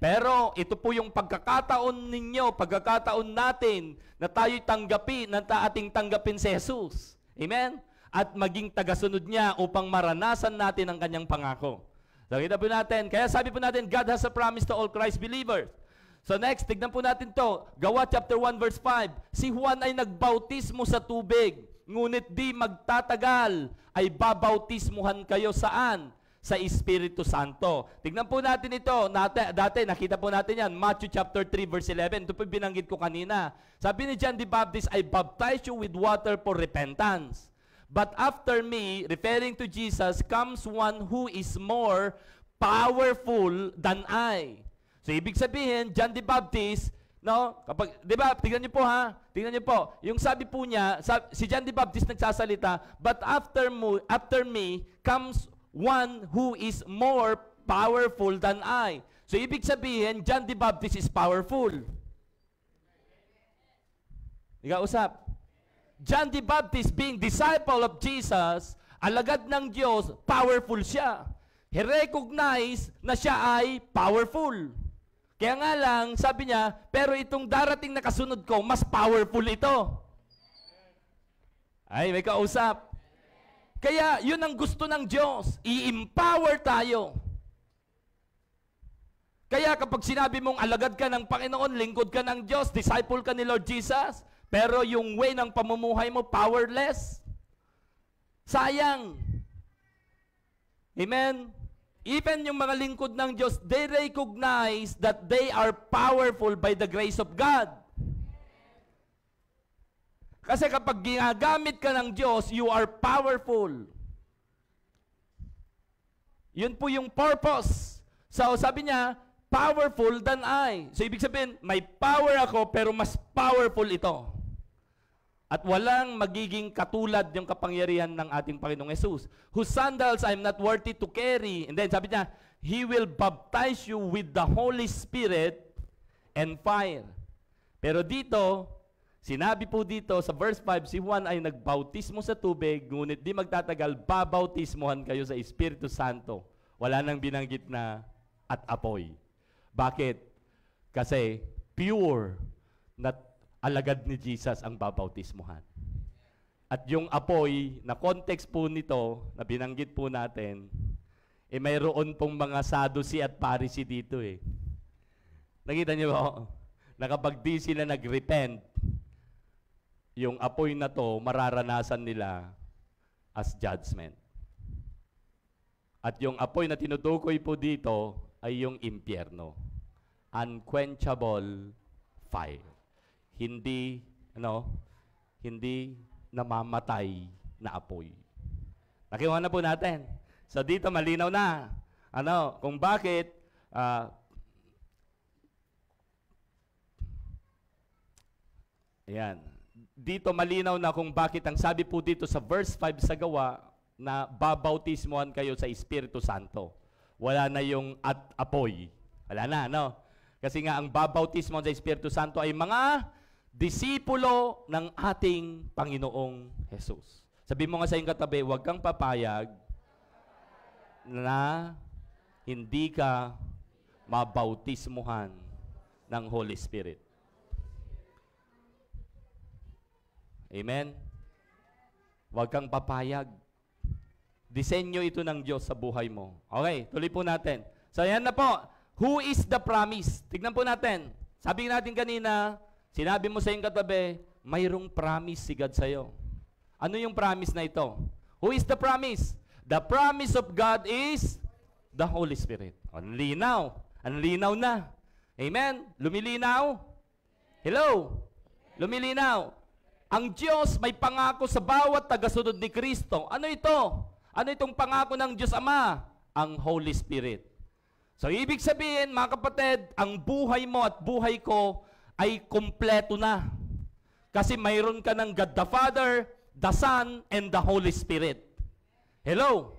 Pero ito po yung pagkakataon ninyo, pagkakataon natin na tayo'y tanggapin, na ating tanggapin si Jesus. Amen? At maging tagasunod niya upang maranasan natin ang kanyang pangako. So, kita po natin. Kaya sabi po natin, God has a promise to all Christ believers. So next, tignan po natin to. Gawa chapter 1 verse 5. Si Juan ay nagbautismo sa tubig, ngunit di magtatagal ay babautismuhan kayo saan? Sa Espiritu Santo. Tignan po natin ito. Dati, nakita po natin yan. Matthew chapter 3 verse 11. Ito po binanggit ko kanina. Sabi ni John the Baptist, I baptize you with water for repentance. But after me, referring to Jesus, comes one who is more powerful than I. So, ibig sabihin, John the Baptist, kapag, di ba, tingnan niyo po ha, tingnan niyo po, yung sabi po niya, si John the Baptist nagsasalita, but after me comes one who is more powerful than I. So, ibig sabihin, John the Baptist is powerful. Ikausap. John the Baptist being disciple of Jesus, alagad ng Diyos, powerful siya. He recognized na siya ay powerful. Kaya nga lang, sabi niya, pero itong darating na kasunod ko, mas powerful ito. Ay, may kausap. Kaya, yun ang gusto ng Diyos. I-empower tayo. Kaya kapag sinabi mong alagad ka ng Panginoon, lingkod ka ng Diyos, disciple ka ni Lord Jesus, pero yung way ng pamumuhay mo, powerless. Sayang. Amen? Even yung mga lingkod ng Diyos, they recognize that they are powerful by the grace of God. Kasi kapag ginagamit ka ng Diyos, you are powerful. Yun po yung purpose. So sabi niya, powerful than I. So ibig sabihin, may power ako pero mas powerful ito. At walang magiging katulad yung kapangyarihan ng ating Panginoong Yesus. Whose sandals I'm not worthy to carry. And then sabi niya, He will baptize you with the Holy Spirit and fire. Pero dito, sinabi po dito sa verse 5, si Juan ay nagbautismo sa tubig, ngunit di magtatagal, babautismohan kayo sa Espiritu Santo. Wala nang binanggit na at apoy. Bakit? Kasi pure na alagad ni Jesus ang babautismohan. At yung apoy, na context po nito, na binanggit po natin, mayroon pong mga Sadducee at Pharisee dito eh. Nakita niyo ba? Na kapag di sila nag-repent, yung apoy na to, mararanasan nila as judgment. At yung apoy na tinutukoy po dito ay yung impyerno. Unquenchable fire. Hindi namamatay na apoy. Nakikuha na po natin. So dito malinaw na kung bakit ayan. Dito malinaw na kung bakit ang sabi po dito sa verse 5 sa Gawa na babautismohan kayo sa Espiritu Santo. Wala na yung at apoy. Wala na, Kasi nga ang babautismo sa Espiritu Santo ay mga disipulo ng ating Panginoong Jesus. Sabi mo nga sa iyong katabi, huwag kang papayag na hindi ka mabautismuhan ng Holy Spirit. Amen? Huwag kang papayag. Disenyo ito ng Diyos sa buhay mo. Okay, tuloy po natin. So, yan na po. Who is the promise? Tignan po natin. Sabi natin kanina, sinabi mo sa iyong katabi, mayroong promise si God sa iyo. Ano yung promise na ito? Who is the promise? The promise of God is the Holy Spirit. Ang linaw. Ang linaw na. Amen? Lumilinaw? Hello? Lumilinaw. Ang Diyos may pangako sa bawat tagasunod ni Kristo. Ano ito? Ano itong pangako ng Diyos Ama? Ang Holy Spirit. So, ibig sabihin, mga kapatid, ang buhay mo at buhay ko ay kompleto na. Kasi mayroon ka ng God the Father, the Son, and the Holy Spirit. Hello?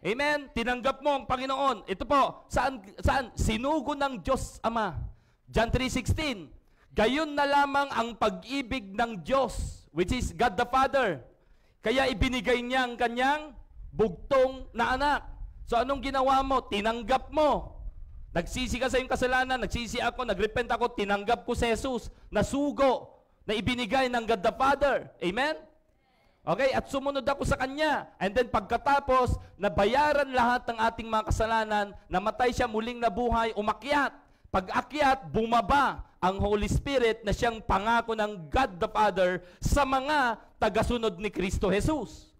Amen? Tinanggap mo ang Panginoon. Ito po, saan? Sinugo ng Diyos Ama. John 3:16. Gayon na lamang ang pag-ibig ng Diyos, which is God the Father. Kaya ibinigay niya ang kanyang bugtong na anak. So anong ginawa mo? Tinanggap mo. Nagsisi ka sa iyong kasalanan, nagsisi ako, nagrepent ako, tinanggap ko si Jesus, nasugo, na ibinigay ng God the Father. Amen? Okay, at sumunod ako sa Kanya. And then pagkatapos, nabayaran lahat ng ating mga kasalanan, namatay siya, muling nabuhay, umakyat. Pag-akyat, bumaba ang Holy Spirit na siyang pangako ng God the Father sa mga tagasunod ni Kristo Jesus.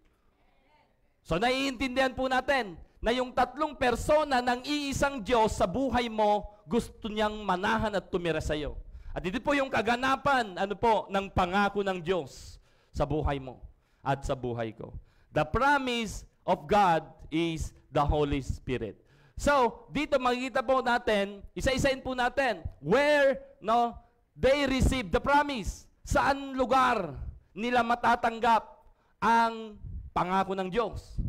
So naiintindihan po natin na yung tatlong persona ng iisang Diyos sa buhay mo, gusto niyang manahan at tumira sa iyo. At ito po yung kaganapan, ng pangako ng Diyos sa buhay mo at sa buhay ko. The promise of God is the Holy Spirit. So, dito makikita po natin, isa-isain po natin, where they receive the promise. Saan lugar nila matatanggap ang pangako ng Diyos?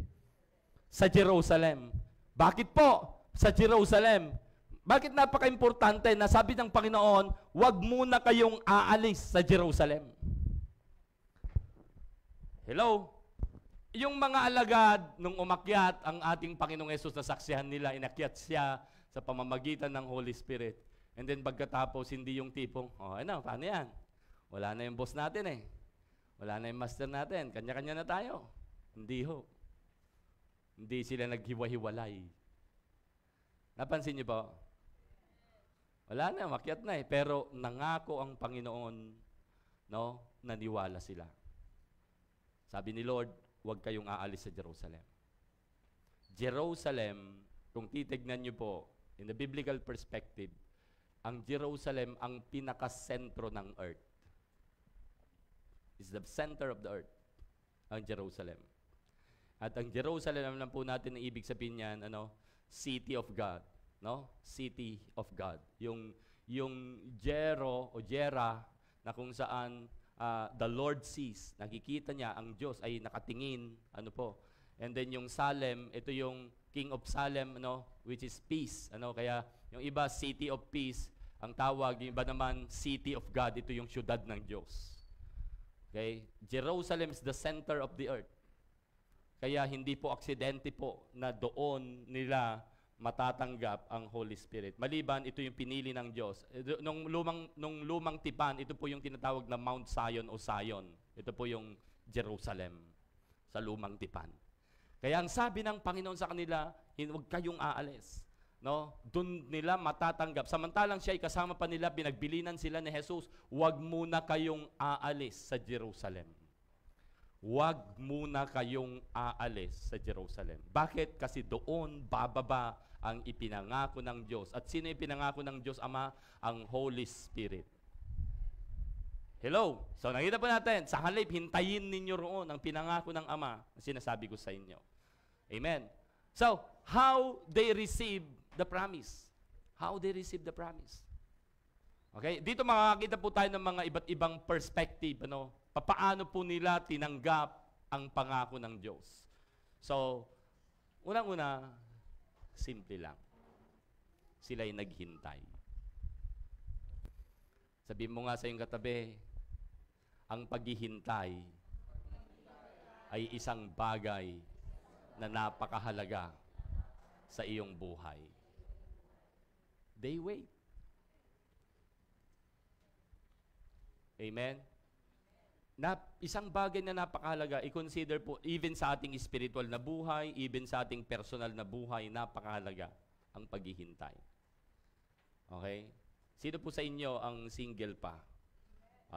Sa Jerusalem. Bakit po sa Jerusalem? Bakit napaka-importante na sabi ng Panginoon, huwag muna kayong aalis sa Jerusalem? Hello? Yung mga alagad, nung umakyat ang ating Panginoong Yesus na saksihan nila, inakyat siya sa pamamagitan ng Holy Spirit. And then pagkatapos, hindi yung tipong, ano, paano yan? Wala na yung boss natin eh. Wala na yung master natin. Kanya-kanya na tayo. Hindi ho. Hindi sila naghiwa-hiwalay. Napansin niyo po? Wala na, makyat na eh. Pero nangako ang Panginoon, no, naniwala sila. Sabi ni Lord, huwag kayong aalis sa Jerusalem. Jerusalem, kung titignan niyo po, in the biblical perspective, ang Jerusalem ang pinaka-sentro ng earth. It's the center of the earth, ang Jerusalem. At ang Jerusalem, alam po natin ang ibig sabihin niyan, ano? City of God, no? City of God. Yung Jero o Jera na kung saan the Lord sees, nakikita niya ang Diyos ay nakatingin, ano po. And then yung Salem, ito yung King of Salem, ano, which is peace, ano? Kaya yung iba City of Peace, ang tawag, yung iba naman City of God, ito yung syudad ng Diyos. Okay? Jerusalem is the center of the earth. Kaya hindi po aksidente po na doon nila matatanggap ang Holy Spirit. Maliban, ito yung pinili ng Diyos. Nung lumang tipan, ito po yung tinatawag na Mount Zion o Zion. Ito po yung Jerusalem sa lumang tipan. Kaya ang sabi ng Panginoon sa kanila, huwag kayong aalis. No? Doon nila matatanggap. Samantalang siya ay kasama pa nila, pinagbilinan sila ni Jesus, huwag muna kayong aalis sa Jerusalem. Huwag muna kayong aalis sa Jerusalem. Bakit? Kasi doon bababa ang ipinangako ng Diyos. At sino yung pinangako ng Diyos Ama? Ang Holy Spirit. Hello? So nakita po natin, sa halip, hintayin ninyo roon ang pinangako ng Ama na sinasabi ko sa inyo. Amen. So, how they receive the promise? How they receive the promise? Okay? Dito makakita po tayo ng mga iba't ibang perspective, ano? Paano po nila tinanggap ang pangako ng Diyos? So, unang-una, simple lang. Sila'y naghintay. Sabihin mo nga sa iyong katabi, ang paghihintay ay isang bagay na napakahalaga sa iyong buhay. They wait. Amen? Isang bagay na napakahalaga, i-consider po, even sa ating spiritual na buhay, even sa ating personal na buhay, napakahalaga ang paghihintay. Okay? Sino po sa inyo ang single pa?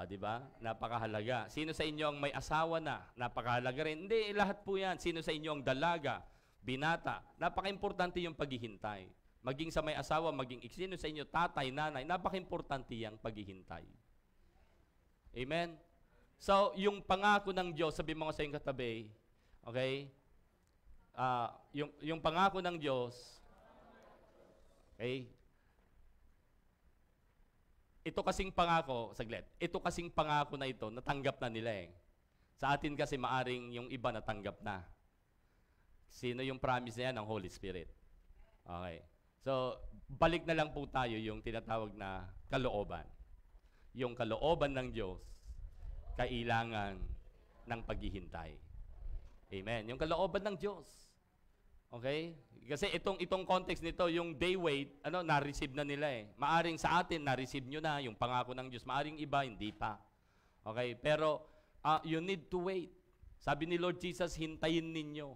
Di ba? Napakahalaga. Sino sa inyo ang may asawa na? Napakahalaga rin. Hindi, lahat po yan. Sino sa inyo ang dalaga, binata? Napaka-importante yung paghihintay. Maging sa may asawa, maging sino sa inyo, tatay, nanay, napaka-importante yung paghihintay. Amen? So, yung pangako ng Diyos, sabi mo nga sa iyong katabi, okay? Yung pangako ng Diyos, okay? Ito kasing pangako, saglit, ito kasing pangako na ito, natanggap na nila eh. Sa atin kasi maaring yung iba natanggap na. Sino yung promise na yan? Ang Holy Spirit. Okay. So, balik na lang po tayo yung tinatawag na kalooban. Yung kalooban ng Diyos, kailangan ng paghihintay. Amen. Yung kalooban ng Diyos. Okay? Kasi itong context nito, yung they wait, na-receive na nila eh. Maaring sa atin, na-receive nyo na yung pangako ng Diyos. Maaring iba, hindi pa. Okay? Pero, you need to wait. Sabi ni Lord Jesus, hintayin ninyo.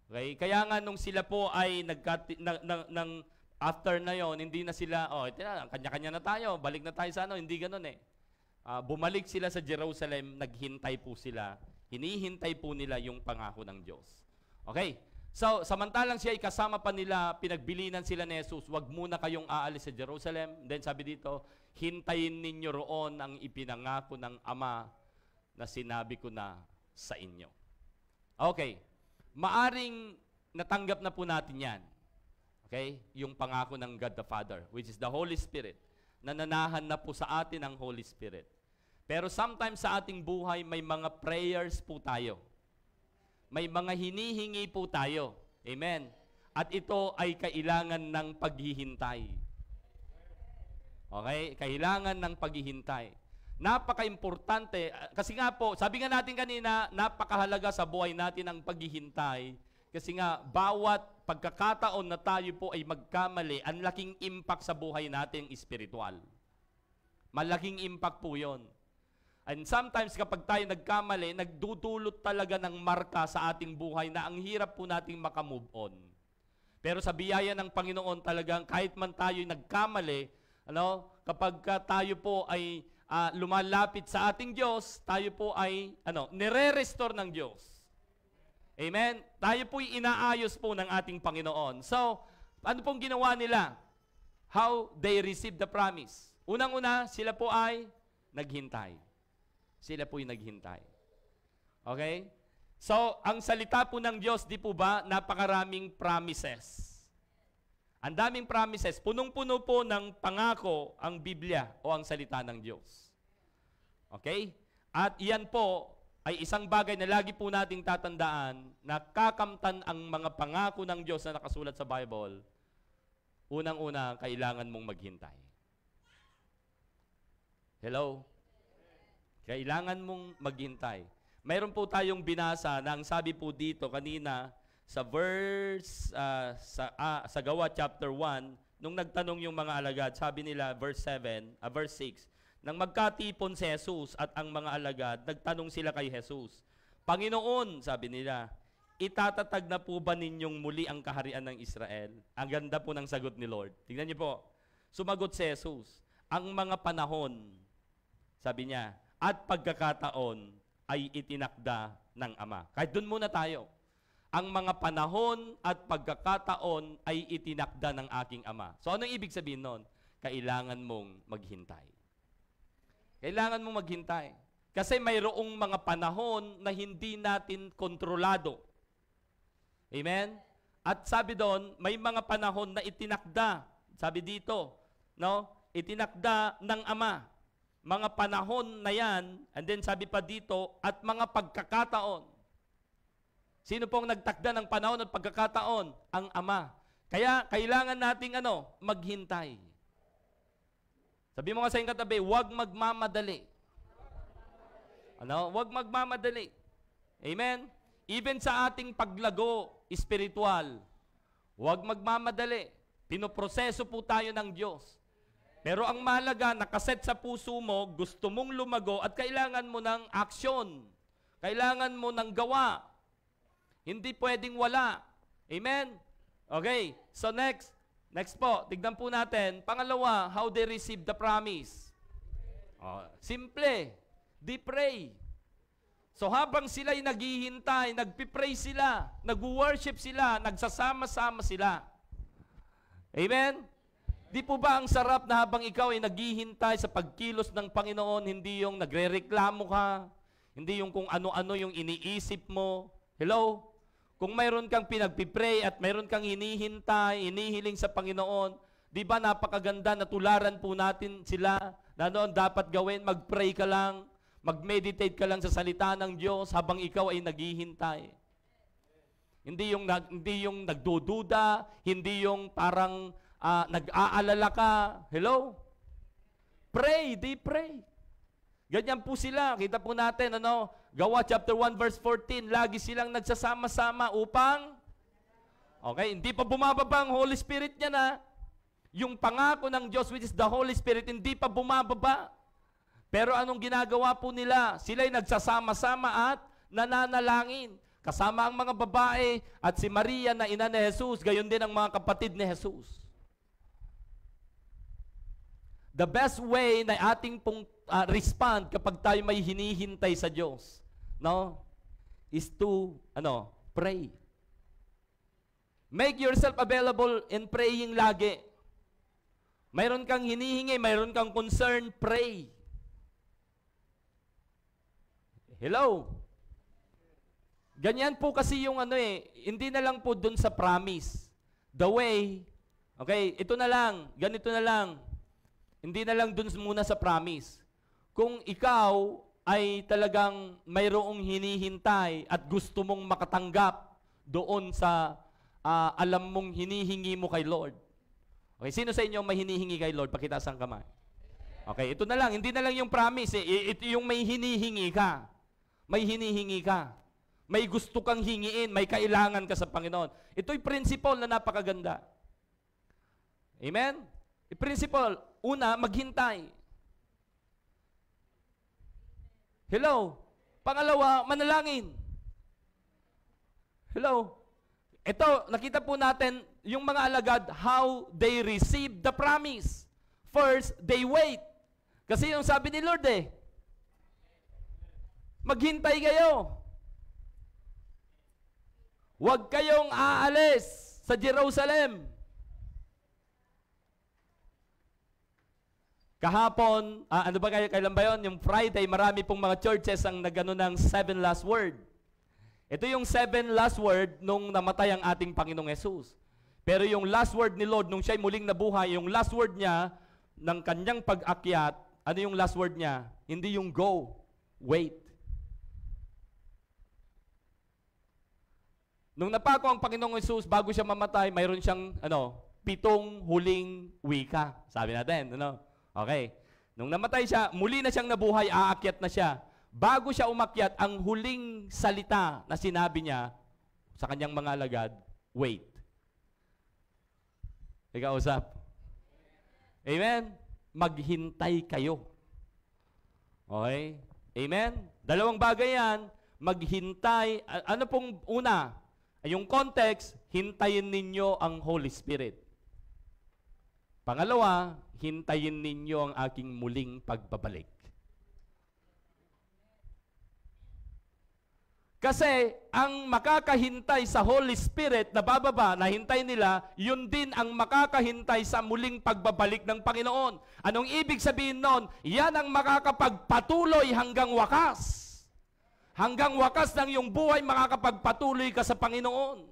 Okay? Kaya nga nung sila po ay after na yon, hindi na sila, kanya-kanya na tayo, balik na tayo sa hindi ganun eh. Bumalik sila sa Jerusalem, naghintay po sila. Hinihintay po nila yung pangako ng Diyos. Okay? So, samantalang siya ay kasama pa nila, pinagbilinan sila ni Jesus, wag muna kayong aalis sa Jerusalem. Then sabi dito, hintayin ninyo roon ang ipinangako ng Ama na sinabi ko na sa inyo. Okay. Maaring natanggap na po natin yan. Okay? Yung pangako ng God the Father, which is the Holy Spirit. Nananahan na po sa atin ang Holy Spirit. Pero sometimes sa ating buhay, may mga prayers po tayo. May mga hinihingi po tayo. Amen. At ito ay kailangan ng paghihintay. Okay? Kailangan ng paghihintay. Napaka-importante. Kasi nga po, sabi nga natin kanina, napakahalaga sa buhay natin ang paghihintay. Kasi nga, bawat pagkakataon na tayo po ay magkamali, ang laking impact sa buhay natin espiritual. Malaking impact po yun. And sometimes kapag tayo nagkamali, nagdudulot talaga ng marka sa ating buhay na ang hirap po nating makamove on. Pero sa biyaya ng Panginoon talagang kahit man tayo nagkamali, kapag tayo po ay lumalapit sa ating Diyos, tayo po ay nire-restore ng Diyos. Amen? Tayo po'y inaayos po ng ating Panginoon. So, ano pong ginawa nila? How they received the promise. Unang-una, sila po ay naghintay. Sila po'y naghintay. Okay? So, ang salita po ng Diyos, di po ba, napakaraming promises. Ang daming promises. Punong-puno po ng pangako ang Biblia o ang salita ng Diyos. Okay? At iyan po ay isang bagay na lagi po nating tatandaan na kakamtan ang mga pangako ng Diyos na nakasulat sa Bible. Unang-una, kailangan mong maghintay. Hello? Kailangan mong maghintay. Mayroon po tayong binasa na ang sabi po dito kanina sa verse, sa Gawa chapter 1, nung nagtanong yung mga alagad, sabi nila, verse 6, nang magkatipon si Jesus at ang mga alagad, nagtanong sila kay Jesus, Panginoon, sabi nila, itatatag na po ba ninyong muli ang kaharian ng Israel? Ang ganda po ng sagot ni Lord. Tingnan niyo po, sumagot si Jesus, ang mga panahon, sabi niya, at pagkakataon ay itinakda ng Ama. Kahit doon muna tayo. Ang mga panahon at pagkakataon ay itinakda ng aking Ama. So anong ibig sabihin nun? Kailangan mong maghintay. Kailangan mong maghintay. Kasi mayroong mga panahon na hindi natin kontrolado. Amen? At sabi doon, may mga panahon na itinakda. Sabi dito, itinakda ng Ama. Mga panahon na yan, and then sabi pa dito, at mga pagkakataon. Sino pong nagtakda ng panahon at pagkakataon? Ang Ama. Kaya kailangan nating maghintay. Sabi mo nga sa iyong katabi, huwag magmamadali. Huwag magmamadali. Amen? Even sa ating paglago espiritual, huwag magmamadali. Pinoproseso po tayo ng Diyos. Pero ang mahalaga, nakaset sa puso mo, gusto mong lumago at kailangan mo ng aksyon. Kailangan mo ng gawa. Hindi pwedeng wala. Amen? Okay, so next po, tignan po natin. Pangalawa, how they receive the promise. Simple. They pray. So habang sila'y naghihintay, nagpipray sila, nag-worship sila, nagsasama-sama sila. Amen? Di po ba ang sarap na habang ikaw ay naghihintay sa pagkilos ng Panginoon, hindi yung nagrereklamo ka, hindi yung kung ano-ano yung iniisip mo. Hello? Kung mayroon kang pinagpipray at mayroon kang hinihintay, inihiling sa Panginoon, di ba napakaganda na tularan po natin sila na noon dapat gawin, mag-pray ka lang, mag-meditate ka lang sa salita ng Diyos habang ikaw ay naghihintay. Hindi yung nagdududa, hindi yung parang nag-aalala ka. Hello? Pray, they pray. Ganyan po sila. Kita po natin, Gawa chapter 1 verse 14, lagi silang nagsasama-sama upang, hindi pa bumababa ang Holy Spirit niya na. Yung pangako ng Diyos, which is the Holy Spirit, hindi pa bumababa. Pero anong ginagawa po nila? Sila'y nagsasama-sama at nananalangin. Kasama ang mga babae at si Maria na ina ni Jesus, gayon din ang mga kapatid ni Jesus. The best way na ating pong respond kapag tayo may hinihintay sa Diyos, is to, pray. Make yourself available in praying lagi. Mayroon kang hinihingi, mayroon kang concern, pray. Hello? Ganyan po kasi yung hindi na lang po dun sa promise. The way, ito na lang, ganito na lang. Hindi na lang dun muna sa promise. Kung ikaw ay talagang mayroong hinihintay at gusto mong makatanggap doon sa alam mong hinihingi mo kay Lord. Okay, sino sa inyo may hinihingi kay Lord? Pakitaas ang kamay. Okay, ito na lang. Hindi na lang yung promise. Ito yung may hinihingi ka. May hinihingi ka. May gusto kang hingiin. May kailangan ka sa Panginoon. Ito'y principle na napakaganda. Amen? Principle, una, maghintay. Hello? Pangalawa, manalangin. Hello? Ito, nakita po natin yung mga alagad, how they receive the promise. First, they wait. Kasi yung sabi ni Lord maghintay kayo. Huwag kayong aalis sa Jerusalem. Kahapon, ano ba kailan ba yun? Yung Friday, marami pong mga churches ang nagano ng 7 last word. Ito yung 7 last word nung namatay ang ating Panginoong Yesus. Pero yung last word ni Lord, nung siya'y muling nabuhay, yung last word niya, ng kanyang pag-akyat, ano yung last word niya? Hindi yung go, wait. Nung napako ang Panginoong Yesus, bago siya mamatay, mayroon siyang 7 huling wika. Sabi natin, Okay. Nung namatay siya, muli na siyang nabuhay, aakyat na siya. Bago siya umakyat, ang huling salita na sinabi niya sa kanyang mga alagad, wait. Ikaw usap. Amen? Maghintay kayo. Okay? Amen? Dalawang bagay yan. Maghintay. Ano pong una? Yung context, hintayin ninyo ang Holy Spirit. Pangalawa, hintayin ninyo ang aking muling pagbabalik. Kasi ang makakahintay sa Holy Spirit na bababa, na hintay nila, yun din ang makakahintay sa muling pagbabalik ng Panginoon. Anong ibig sabihin nun? Yan ang makakapagpatuloy hanggang wakas. Hanggang wakas ng iyong buhay, makakapagpatuloy ka sa Panginoon.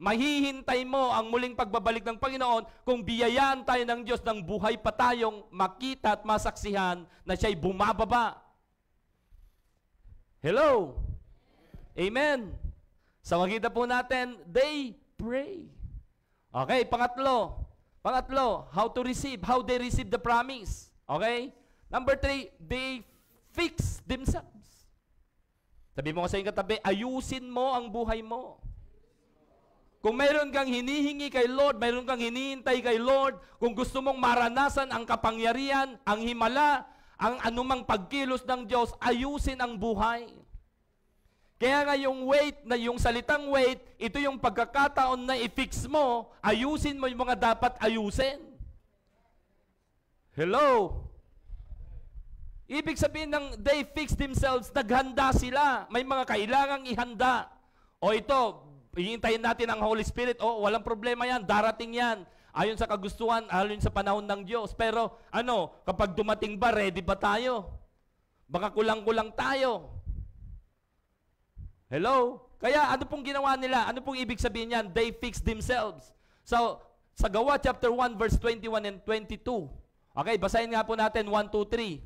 Mahihintay mo ang muling pagbabalik ng Panginoon kung biyayaan tayo ng Diyos ng buhay pa tayong makita at masaksihan na siya'y bumababa. Hello? Amen. Sa makita po natin, they pray. Okay, pangatlo, how to receive, how they receive the promise. Okay? Number 3, they fix themselves. Sabi mo kasi yung katabi, ayusin mo ang buhay mo. Kung mayroon kang hinihingi kay Lord, mayroon kang hinihintay kay Lord, kung gusto mong maranasan ang kapangyarihan, ang himala, ang anumang pagkilos ng Diyos, ayusin ang buhay. Kaya nga yung wait, na yung salitang wait, ito yung pagkakataon na i-fix mo, ayusin mo yung mga dapat ayusin. Hello? Ibig sabihin ng they fix themselves, naghanda sila. May mga kailangang ihanda. O ito, hihintayin natin ang Holy Spirit. O, walang problema yan, darating yan. Ayon sa kagustuhan, ayon sa panahon ng Diyos. Pero, kapag dumating ba, ready ba tayo? Baka kulang-kulang tayo. Hello? Kaya ano pong ginawa nila? Ano pong ibig sabihin niyan? They fixed themselves. So, sa Gawa chapter 1 verse 21 and 22. Okay, basahin nga po natin 1, 2, 3.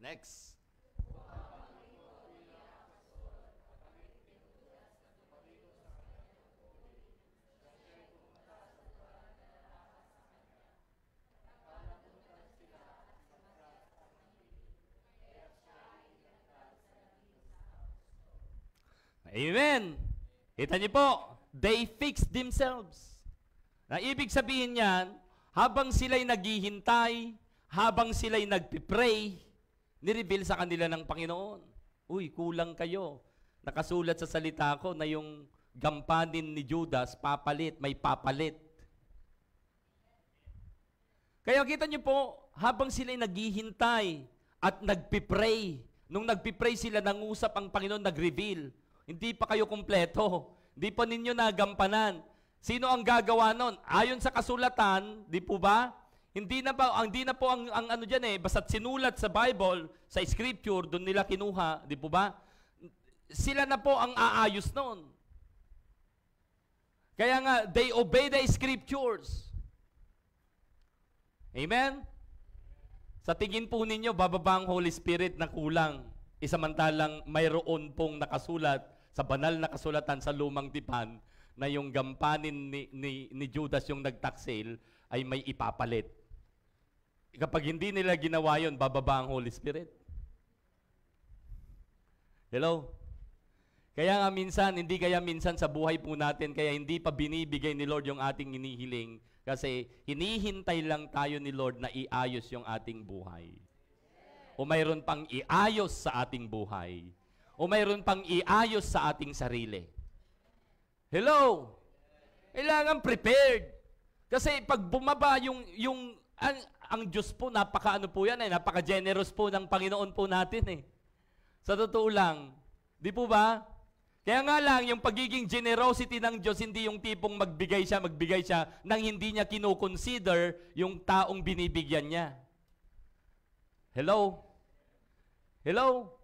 Next. Amen. Kita niyo po, they fixed themselves. Na ibig sabihin niyan, habang sila'y naghihintay, habang sila'y nagpipray, nireveal sa kanila ng Panginoon. Uy, kulang kayo. Nakasulat sa salita ko na yung gampanin ni Judas, papalit, may papalit. Kaya kita niyo po, habang sila'y naghihintay at nagpipray, nung nagpipray sila, nangusap ang Panginoon, nag-reveal. Hindi pa kayo kumpleto. Hindi pa ninyo nagampanan. Sino ang gagawa nun? Ayon sa kasulatan, di po ba? Hindi na po ang ano dyan eh, basta't sinulat sa Bible, sa Scripture, doon nila kinuha, di po ba? Sila na po ang aayos nun. Kaya nga, they obey the Scriptures. Amen? Sa tingin po ninyo, bababa ang Holy Spirit na kulang. Isamantalang mayroon pong nakasulat sa banal na kasulatan sa lumang tipan na yung gampanin ni Judas yung nagtaksil ay may ipapalit. Kapag hindi nila ginawa yun, bababa ang Holy Spirit. Hello? Kaya nga minsan, hindi kaya minsan sa buhay po natin, kaya hindi pa binibigay ni Lord yung ating inihiling. Kasi hinihintay lang tayo ni Lord na iayos yung ating buhay. O mayroon pang iayos sa ating buhay. O mayroon pang iayos sa ating sarili. Hello? Kailangan prepared. Kasi pag bumaba ang Diyos po, napaka-ano po yan napaka-generous po ng Panginoon po natin Sa totoo lang. Di po ba? Kaya nga lang, yung pagiging generosity ng Diyos, hindi yung tipong magbigay siya nang hindi niya kinoconsider yung taong binibigyan niya. Hello? Hello?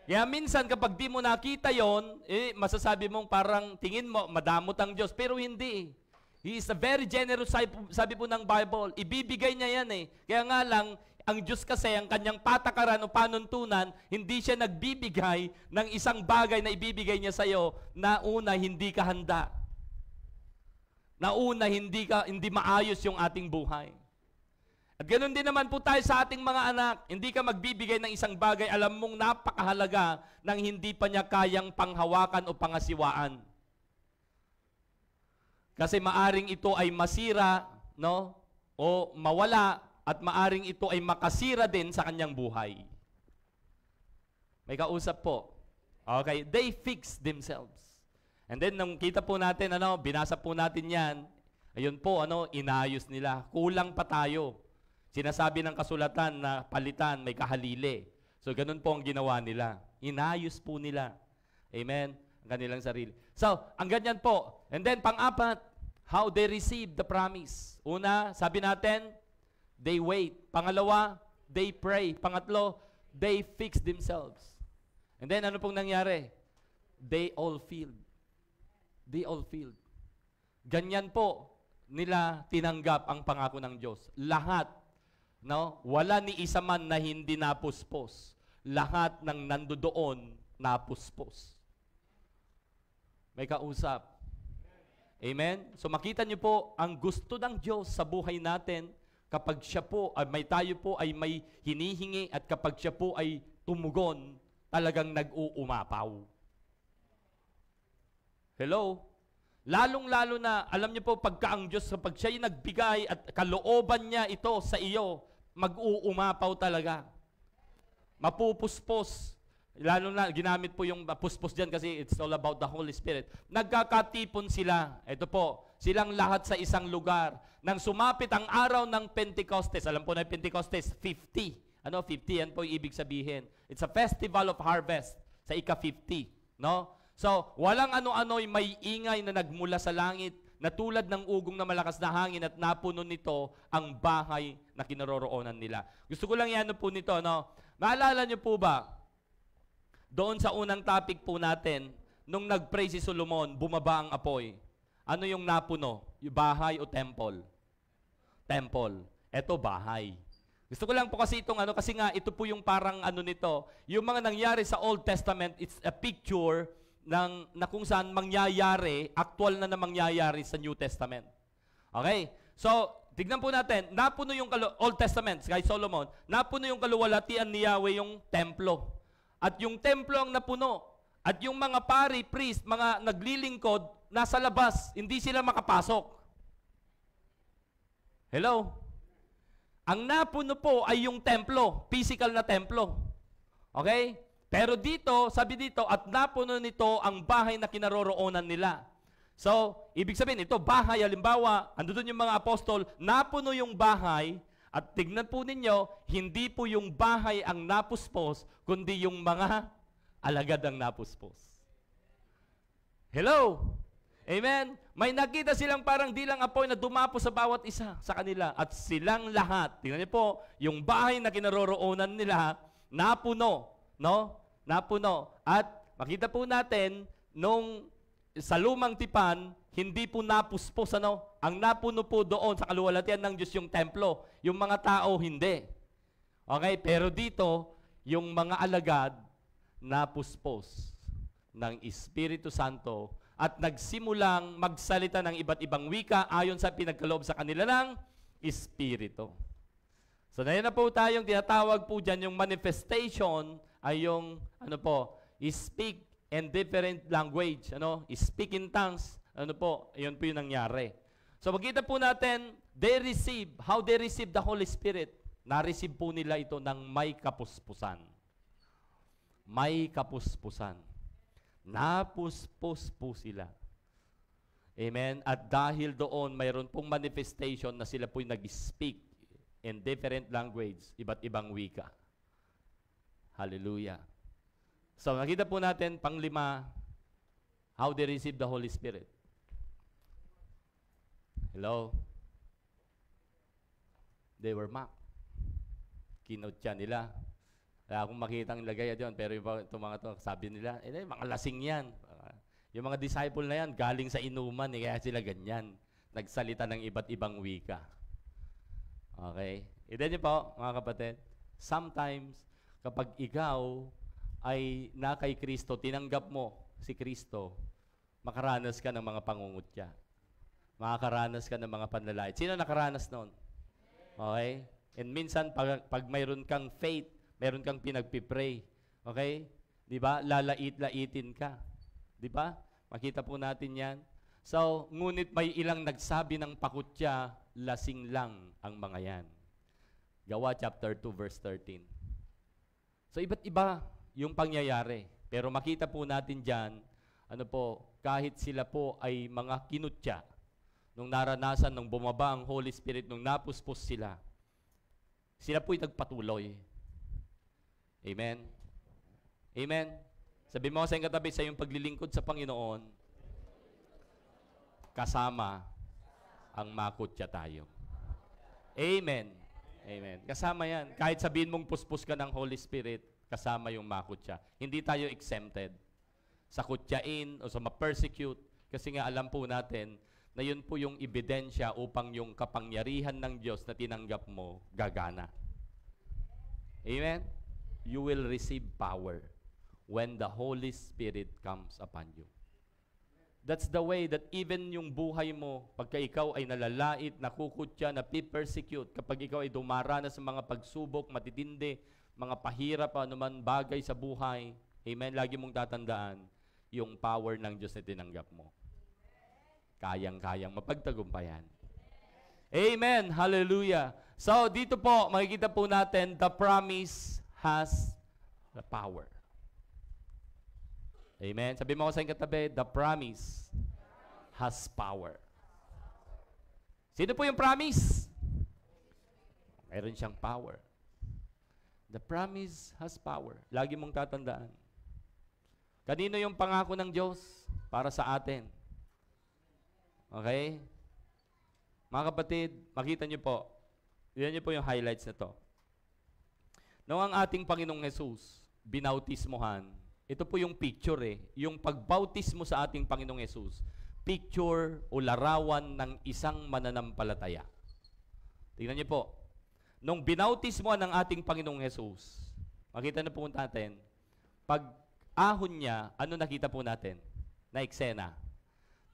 Kaya minsan kapag di mo nakita yon, masasabi mong parang tingin mo, madamot ang Diyos. Pero hindi. He is a very generous, sabi po ng Bible. Ibibigay niya yan Kaya nga lang, ang Diyos kasi, ang kanyang patakaran o panuntunan, hindi siya nagbibigay ng isang bagay na ibibigay niya sa iyo na una, hindi ka handa. Na una, hindi maayos yung ating buhay. At ganoon din naman po tayo sa ating mga anak. Hindi ka magbibigay ng isang bagay, alam mong napakahalaga nang hindi pa niya kayang panghawakan o pangasiwaan. Kasi maaring ito ay masira, o mawala, at maaring ito ay makasira din sa kanyang buhay. May kausap po. Okay, they fix themselves. And then, nung kita po natin, binasa po natin yan, ayun po, inayos nila. Kulang pa tayo. Sinasabi ng kasulatan na palitan, may kahalili. So, ganun po ang ginawa nila. Inayos po nila. Amen? Ang kanilang sarili. So, ang ganyan po. And then, pang-apat, how they receive the promise. Una, sabi natin, they wait. Pangalawa, they pray. Pangatlo, they fix themselves. And then, ano pong nangyari? They all filled. They all filled. Ganyan po nila tinanggap ang pangako ng Diyos. Lahat, wala ni isa man na hindi napuspos. Lahat ng nandoon napuspos. May kausap. Amen? So makita niyo po, ang gusto ng Diyos sa buhay natin, kapag siya po, tayo po ay may hinihingi at kapag siya po ay tumugon, talagang nag-uumapaw. Hello? Lalong-lalo na, alam niyo po, pagka ang Diyos, kapag siya'y nagbigay at kalooban niya ito sa iyo, mag-uumapaw talaga. Mapupuspos. Lalo na, ginamit po yung puspos dyan kasi it's all about the Holy Spirit. Nagkakatipon sila. Ito po, silang lahat sa isang lugar. Nang sumapit ang araw ng Pentecostes, alam po na yung Pentecostes, 50. 50, yan po yung ibig sabihin. It's a festival of harvest sa ika-50. So, walang ano-ano'y may ingay na nagmula sa langit na tulad ng ugong na malakas na hangin at napuno nito ang bahay na kinaroroonan nila. Gusto ko lang yan po nito. Maalala niyo po ba, doon sa unang topic po natin, nung nag-pray si Solomon, bumaba ang apoy. Ano yung napuno? Yung bahay o temple? Temple. Eto, bahay. Gusto ko lang po kasi itong kasi nga, ito po yung parang nito. Yung mga nangyari sa Old Testament, it's a picture na kung saan mangyayari, actual na mangyayari sa New Testament. Okay? So, tignan po natin, napuno yung Old Testament, kay Solomon, napuno yung kaluwalhatian ni Yahweh yung templo. At yung templo ang napuno. At yung mga pari, priest, mga naglilingkod, nasa labas, hindi sila makapasok. Hello? Ang napuno po ay yung templo, physical na templo. Okay? Pero dito, sabi dito, at napuno nito ang bahay na kinaroroonan nila. So, ibig sabihin, ito bahay, halimbawa, andun yung mga apostol, napuno yung bahay, At tignan po ninyo, hindi po yung bahay ang napuspos, kundi yung mga alagad ang napuspos. Hello? Amen? May nakita silang parang dilang apoy na dumapo sa bawat isa sa kanila. At silang lahat, tingnan niyo po, yung bahay na kinaroroonan nila, napuno. No? Napuno. At makita po natin, nung sa lumang tipan, hindi po napuspos, ano? Ang napuno po doon sa kaluwalhatian ng Diyos yung templo. Yung mga tao, hindi. Okay? Pero dito, yung mga alagad, napuspos ng Espiritu Santo at nagsimulang magsalita ng iba't ibang wika ayon sa pinagkaloob sa kanila ng Espiritu. So, na na po tayong tinatawag po dyan, yung manifestation ay yung, ano po, speak in different language, ano, speak in tongues, ano po, yun po yung nangyari. So, makita po natin, how they receive the Holy Spirit. Na-receive po nila ito ng may kapuspusan. May kapuspusan. Napuspos po sila. Amen? At dahil doon, mayroon pong manifestation na sila po'y nag-speak in different language, iba't ibang wika. Hallelujah. So, nakita po natin, panglima, how they receive the Holy Spirit. Hello? They were mocked. Kinutya nila. Wala akong makita ang lagay doon, pero itong mga to, sabi nila, mga lasing yan. Yung mga disciple na yan, galing sa inuman, kaya sila ganyan. Nagsalita ng iba't ibang wika. Okay? Ito niyo po, mga kapatid, sometimes, kapag ikaw ay na kay Kristo, tinanggap mo si Kristo, makaranas ka ng mga pangungutya. Makakaranas ka ng mga panlalait. Sino nakaranas noon? Okay? And minsan, pag mayroon kang faith, mayroon kang pinagpipray. Okay? Di ba? Lalait-laitin ka. Di ba? Makita po natin yan. So, ngunit may ilang nagsabi ng pakutya, lasing lang ang mga yan. Gawa chapter 2, verse 13. So, iba't iba yung pangyayari. Pero makita po natin dyan, ano po, kahit sila po ay mga kinutya, nung naranasan, nung bumaba ang Holy Spirit, nung napuspos sila, sila po'y nagpatuloy. Amen? Amen? Sabi mo sa iyong katabi, sa iyong paglilingkod sa Panginoon, kasama ang makutya tayo. Amen? Amen. Kasama yan. Kahit sabihin mong puspos ka ng Holy Spirit, kasama yung makutya. Hindi tayo exempted sa kutyain o sa ma-persecute, kasi nga alam po natin na yun po yung ebidensya upang yung kapangyarihan ng Diyos na tinanggap mo gagana. Amen? You will receive power when the Holy Spirit comes upon you. That's the way that even yung buhay mo, pagka ikaw ay nalalait, nakukutya, napipersecute, kapag ikaw ay dumaranas sa mga pagsubok, matitindi, mga pahirap, anuman bagay sa buhay, amen, lagi mong tatandaan yung power ng Diyos na tinanggap mo. Kayang-kayang mapagtagumpayan. Amen. Hallelujah. So, dito po, makikita po natin, the promise has the power. Amen. Sabi mo ko sa iyong katabi, the promise has power. Sino po yung promise? Meron siyang power. The promise has power. Lagi mong tatandaan. Kanino yung pangako ng Diyos? Para sa atin. Okay? Mga kapatid, makita niyo po, yan niyo po yung highlights na to. Noong ang ating Panginoong Jesus, binautismohan, ito po yung picture yung pagbautismo sa ating Panginoong Jesus, picture o larawan ng isang mananampalataya. Tingnan niyo po, nung binautismohan ng ating Panginoong Jesus, makita na po natin, pag ahon niya, ano nakita po natin? Na eksena.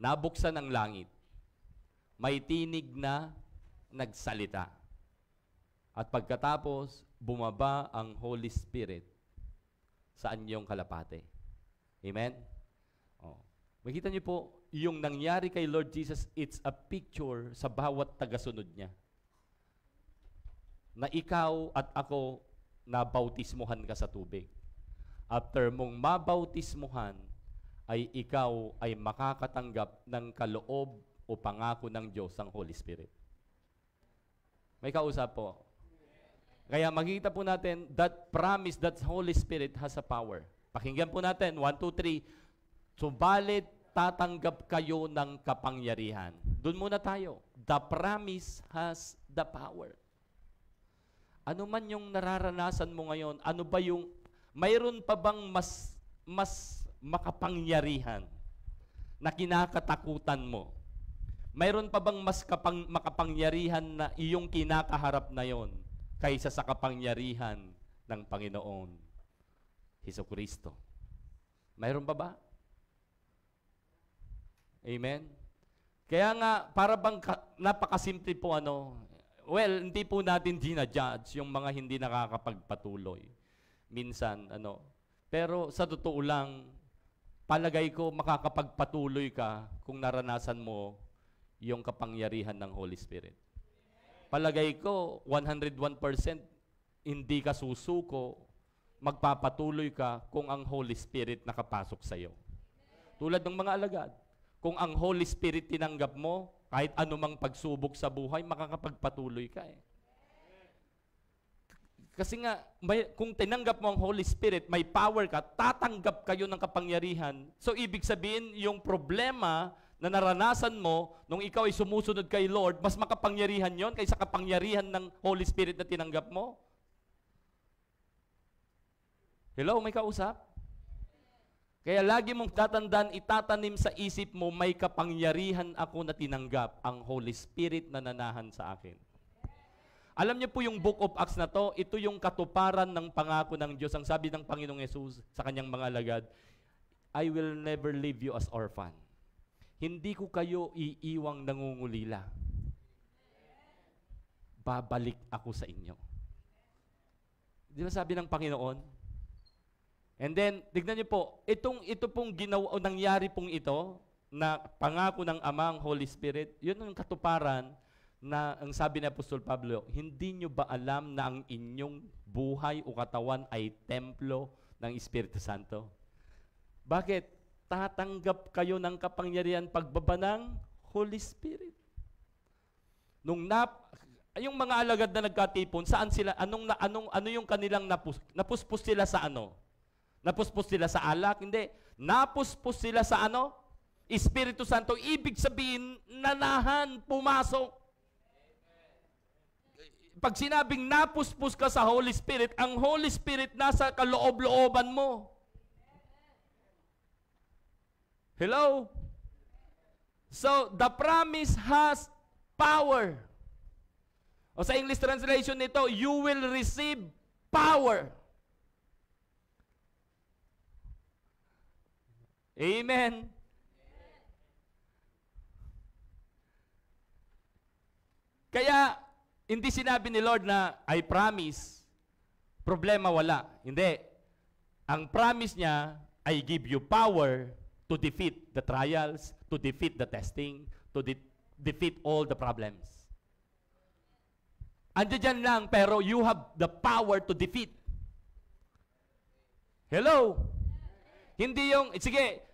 Nabuksan ang langit. May tinig na nagsalita. At pagkatapos, bumaba ang Holy Spirit sa anyong kalapate. Amen? Oh. Makita niyo po, yung nangyari kay Lord Jesus, it's a picture sa bawat tagasunod niya. Na ikaw at ako, nabautismuhan ka sa tubig. After mong mabautismuhan, ay ikaw ay makakatanggap ng kaloob o pangako ng Diyos ang Holy Spirit. May kausap po. Kaya makikita po natin that promise, that Holy Spirit has a power. Pakinggan po natin, 1, 2, 3. Subalit tatanggap kayo ng kapangyarihan. Doon muna tayo. The promise has the power. Ano man yung nararanasan mo ngayon, ano ba yung, mayroon pa bang mas makapangyarihan na kinakatakutan mo? Mayroon pa bang mas makapangyarihan na iyong kinakaharap na yon kaysa sa kapangyarihan ng Panginoon Hesukristo? Mayroon pa ba? Amen? Kaya nga, para bang napakasimple po well, hindi po natin ginajudge yung mga hindi nakakapagpatuloy. Minsan, pero sa totoo lang, palagay ko makakapagpatuloy ka kung naranasan mo yung kapangyarihan ng Holy Spirit. Palagay ko, 101% hindi ka susuko, magpapatuloy ka kung ang Holy Spirit nakapasok sa iyo. Tulad ng mga alagad. Kung ang Holy Spirit tinanggap mo, kahit anumang pagsubok sa buhay, makakapagpatuloy ka eh. Kasi nga, kung tinanggap mo ang Holy Spirit, may power ka, tatanggap kayo ng kapangyarihan. So, ibig sabihin, yung problema na naranasan mo nung ikaw ay sumusunod kay Lord, mas makapangyarihan yon kaysa kapangyarihan ng Holy Spirit na tinanggap mo? Hello, may kausap? Kaya lagi mong tatandaan, itatanim sa isip mo, may kapangyarihan ako na tinanggap, ang Holy Spirit na nanahan sa akin. Alam niyo po yung Book of Acts na to, ito yung katuparan ng pangako ng Diyos. Ang sabi ng Panginoong Yesus sa kanyang mga alagad, I will never leave you as orphan. Hindi ko kayo iiwang nangungulila. Babalik ako sa inyo. Di ba sabi ng Panginoon? And then, tignan niyo po, ito pong ginawa, nangyari pong ito, na pangako ng Ama, ang Holy Spirit, yun ang katuparan na ang sabi ni Apostol Pablo, hindi niyo ba alam na ang inyong buhay o katawan ay templo ng Espiritu Santo? Bakit? Tatanggap kayo ng kapangyarihan pagbaba ng Holy Spirit. Yung mga alagad na nagkatipon, saan sila, ano yung kanilang napuspos sila sa ano? Napuspos sila sa alak? Hindi. Napuspos sila sa ano? Espiritu Santo. Ibig sabihin, nanahan, pumasok. Pag sinabing napuspos ka sa Holy Spirit, ang Holy Spirit nasa kaloob-looban mo. Hello? So, the promise has power. O sa English translation nito, you will receive power. Amen. Kaya, hindi sinabi ni Lord na, I promise, problema wala. Hindi. Ang promise niya, I give you power to defeat the trials, to defeat the testing, to defeat all the problems. Andiyan lang, pero you have the power to defeat. Hello? Hindi yung, sige,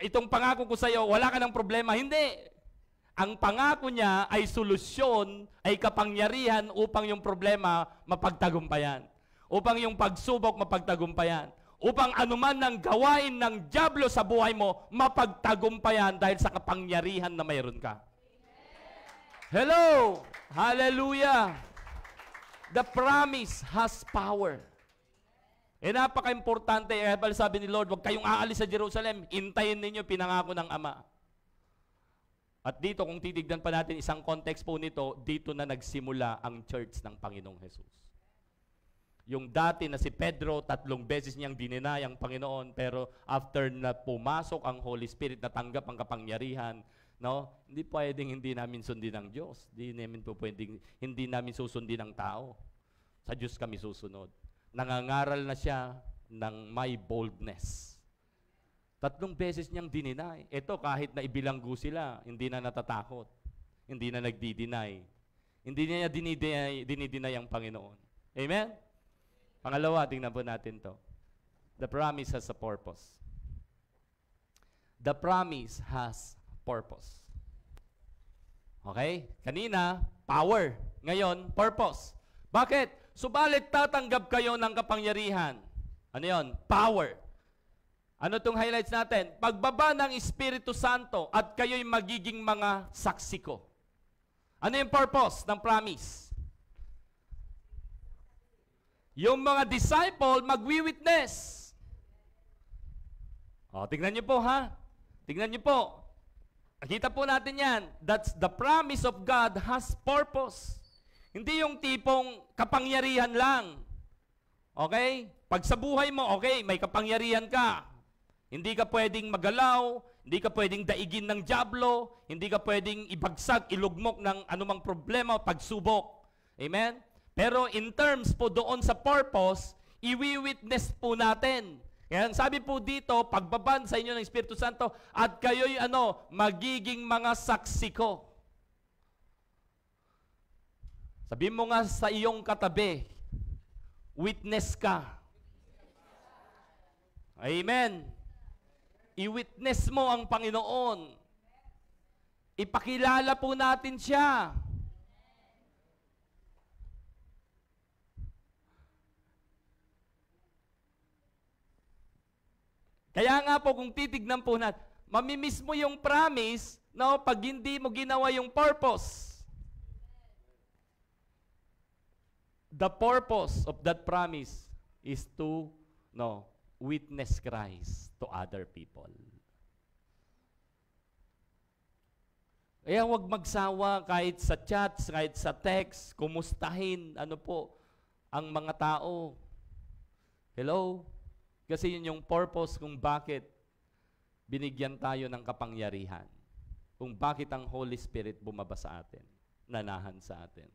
itong pangako ko sa'yo, wala ka ng problema. Hindi. Ang pangako niya ay solusyon, ay kapangyarihan upang yung problema mapagtagumpayan. Upang yung pagsubok mapagtagumpayan. Upang anuman ng gawain ng dyablo sa buhay mo, mapagtagumpayan dahil sa kapangyarihan na mayroon ka. Hello! Hallelujah! The promise has power. Napaka-importante. Sabi ni Lord, huwag kayong aalis sa Jerusalem. Intayin ninyo pinangako ng Ama. At dito, kung titignan pa natin isang context po nito, dito na nagsimula ang church ng Panginoong Jesus. Yung dati na si Pedro, 3 beses niyang dininay ang Panginoon, pero after na pumasok ang Holy Spirit, natanggap ang kapangyarihan, hindi pwedeng hindi namin sundin ang Diyos. Hindi namin susundin ang tao. Sa Diyos kami susunod. Nangangaral na siya ng may boldness. 3 beses niyang dininay. Ito, kahit na ibilanggo sila, hindi na natatakot. Hindi na nagdi-deny. Hindi niya dinideny ang Panginoon. Amen? Pangalawa, tingnan po natin to. The promise has a purpose. The promise has purpose. Okay? Kanina, power. Ngayon, purpose. Bakit? Subalit tatanggap kayo ng kapangyarihan. Ano yon? Power. Ano itong highlights natin? Pagbaba ng Espiritu Santo at kayo'y magiging mga saksi ko. Ano yung purpose ng promise? Yung mga disciple magwi-witness. O, tingnan niyo po ha. Tingnan niyo po. Nakita po natin yan. That's the promise of God has purpose. Hindi yung tipong kapangyarihan lang. Okay? Pag sa buhay mo, okay, may kapangyarihan ka. Hindi ka pwedeng magalaw, hindi ka pwedeng daigin ng dyablo, hindi ka pwedeng ibagsak, ilugmok ng anumang problema o pagsubok. Amen? Pero in terms po doon sa purpose, iwi-witness po natin. Kaya sabi po dito, pagbaban sa inyo ng Espiritu Santo, at kayo'y magiging mga saksi ko. Sabi mo nga sa iyong katabi, witness ka. Amen. I-witness mo ang Panginoon. Ipakilala po natin siya. Kaya nga po kung titignan po natin, mamimiss mo yung promise, no, pag hindi mo ginawa yung purpose. The purpose of that promise is to witness Christ to other people. Kaya huwag magsawa kahit sa chats, kahit sa text, kumustahin, ang mga tao. Hello? Kasi yun yung purpose kung bakit binigyan tayo ng kapangyarihan. Kung bakit ang Holy Spirit bumaba sa atin, nanahan sa atin.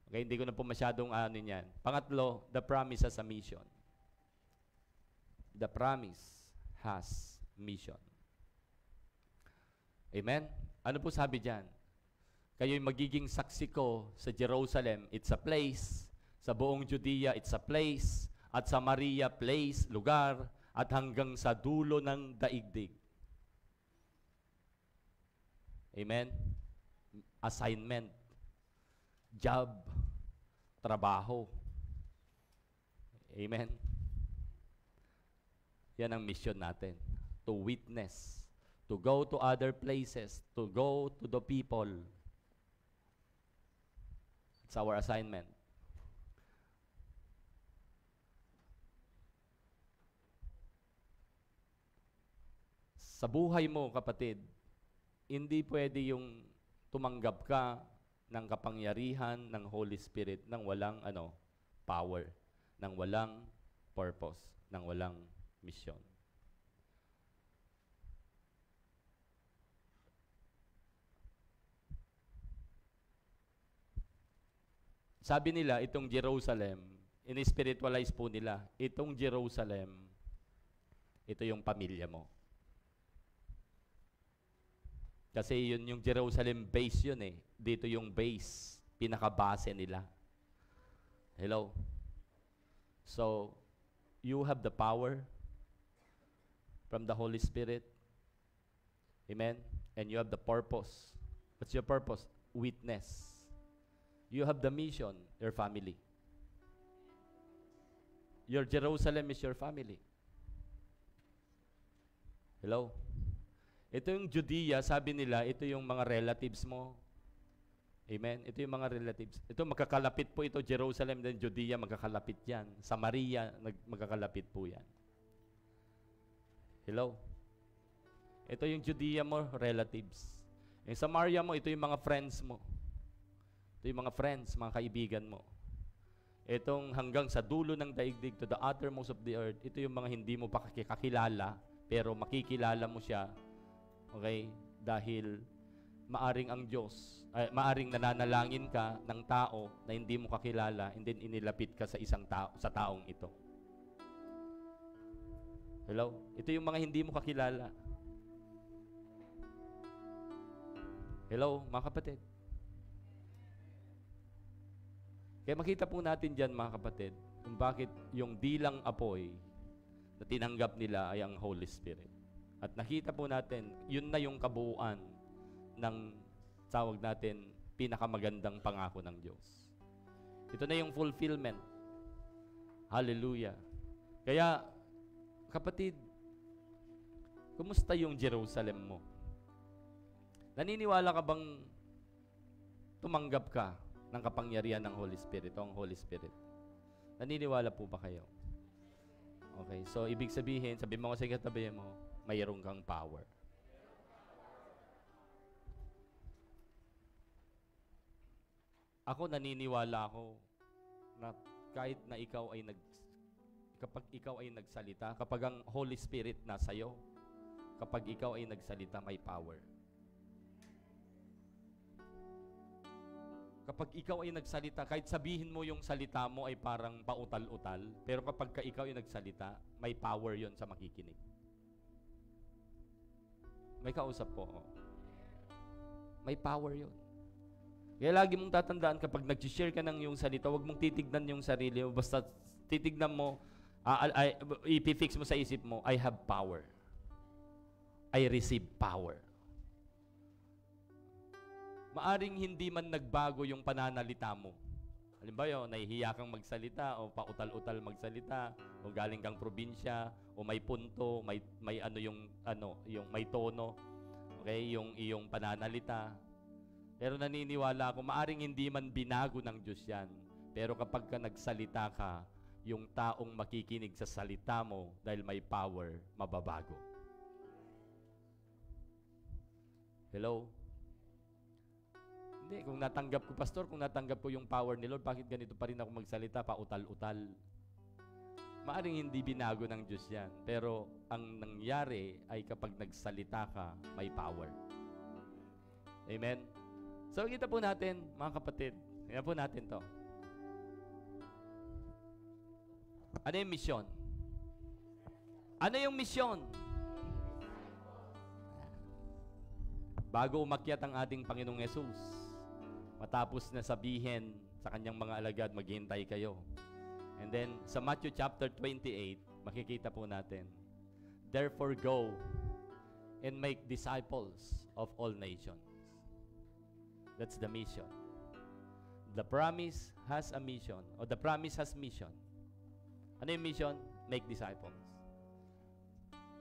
Okay, hindi ko na po masyadong yan. Pangatlo, the promise has a mission. The promise has mission. Amen? Ano po sabi dyan? Kayo'y magiging saksi ko sa Jerusalem, it's a place. Sa buong Judea, it's a place. At sa Maria, place, lugar. At hanggang sa dulo ng daigdig. Amen? Assignment. Job. Trabaho. Amen? Yan ang mission natin. To witness. To go to other places. To go to the people. It's our assignment. Sa buhay mo, kapatid, hindi pwede yung tumanggap ka ng kapangyarihan ng Holy Spirit nang walang power, nang walang purpose, nang walang mission. Sabi nila, itong Jerusalem, in-spiritualize po nila, itong Jerusalem, ito yung pamilya mo. Kasi yun yung Jerusalem base yun eh. Dito yung base, pinakabase nila. Hello? So, you have the power from the Holy Spirit. Amen? And you have the purpose. What's your purpose? Witness. You have the mission, your family. Your Jerusalem is your family. Hello? Ito yung Judea, sabi nila, ito yung mga relatives mo. Amen? Ito yung mga relatives. Ito, magkakalapit po ito, Jerusalem, then Judea, magkakalapit yan. Samaria, magkakalapit po yan. Hello? Ito yung Judea mo, relatives. Yung Samaria mo, ito yung mga friends mo. Ito yung mga friends, mga kaibigan mo. Itong hanggang sa dulo ng daigdig, to the uttermost of the earth, ito yung mga hindi mo pa kakilala, pero makikilala mo siya. Okay? Dahil maaring ang Diyos, maaring nananalangin ka ng tao na hindi mo kakilala and then inilapit ka sa isang tao, sa taong ito. Hello? Ito yung mga hindi mo kakilala. Hello, mga kapatid? Kaya makita po natin dyan, mga kapatid, kung bakit yung dilang apoy na tinanggap nila ay ang Holy Spirit. At nakita po natin, yun na yung kabuuan ng tawag natin pinakamagandang pangako ng Diyos. Ito na yung fulfillment. Hallelujah. Kaya, kapatid, kumusta yung Jerusalem mo? Naniniwala ka bang tumanggap ka ng kapangyarihan ng Holy Spirit o ang Holy Spirit? Naniniwala po ba kayo? Okay, so ibig sabihin, sabi mo kasi katabi mo, mayroon kang power. Ako naniniwala ako na kahit na kapag ikaw ay nagsalita, kapag ang Holy Spirit nasa iyo, kapag ikaw ay nagsalita, may power. Kapag ikaw ay nagsalita, kahit sabihin mo yung salita mo ay parang pautal-utal, pero kapag ikaw ay nagsalita, may power yon sa makikinig. May kausap po. May power yon. Kaya lagi mong tatandaan, kapag nag-share ka ng yung salita, huwag mong titignan yung sarili mo, basta titignan mo, ipifix mo sa isip mo, I have power. I receive power. Maaring hindi man nagbago yung pananalita mo. Halimbawa, nahihiya kang magsalita o pautal-utal magsalita o galing kang probinsya o may punto, may yung may tono, okay, yung iyong pananalita. Pero naniniwala ako, maaring hindi man binago ng Diyos yan. Pero kapag ka nagsalita ka, yung taong makikinig sa salita mo dahil may power, mababago. Hello? Hindi, kung natanggap ko, Pastor, kung natanggap ko yung power ni Lord, bakit ganito pa rin ako magsalita, pautal-utal? Maaring hindi binago ng Diyos yan. Pero ang nangyari ay kapag nagsalita ka, may power. Amen? So, kita po natin, mga kapatid, kaya po natin to. Ano yung misyon? Ano yung misyon? Bago umakyat ang ating Panginoong Yesus, matapos na sabihin sa kanyang mga alagad, maghihintay kayo. And then, sa Matthew chapter 28, makikita po natin, therefore go and make disciples of all nations. That's the mission. The promise has a mission, or the promise has mission. Ano yung mission? Make disciples.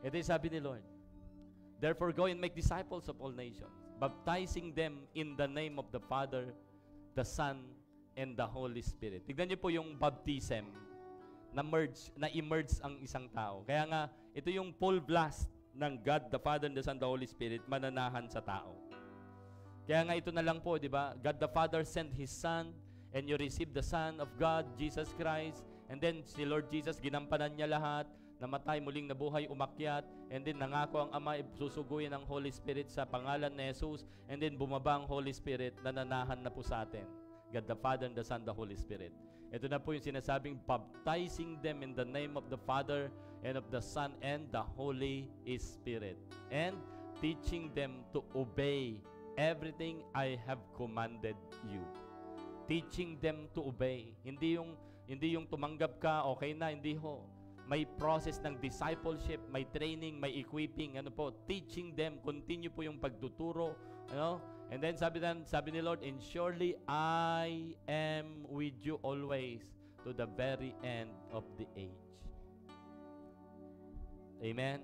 Ito yung sabi ni Lord. Therefore, go and make disciples of all nations, baptizing them in the name of the Father, the Son, and the Holy Spirit. Tignan niyo po yung baptism na emerge ang isang tao. Kaya nga, ito yung full blast ng God, the Father, and the Son, the Holy Spirit, mananahan sa tao. Kaya nga ito na lang po, di ba? God the Father sent His Son, and you receive the Son of God, Jesus Christ, and then si Lord Jesus, ginampanan niya lahat, namatay, muling nabuhay, umakyat, and then nangako ang Ama, susuguin ang Holy Spirit sa pangalan ni Jesus, and then bumaba ang Holy Spirit, nananahan na po sa atin. God the Father, and the Son, the Holy Spirit. Ito na po yung sinasabing, baptizing them in the name of the Father, and of the Son, and the Holy Spirit, and teaching them to obey everything I have commanded you. Teaching them to obey. Hindi yung tumanggap ka, okay na, hindi ho. May process ng discipleship, may training, may equipping, teaching them, continue po yung pagtuturo, And then sabi ni Lord, and surely I am with you always to the very end of the age. Amen?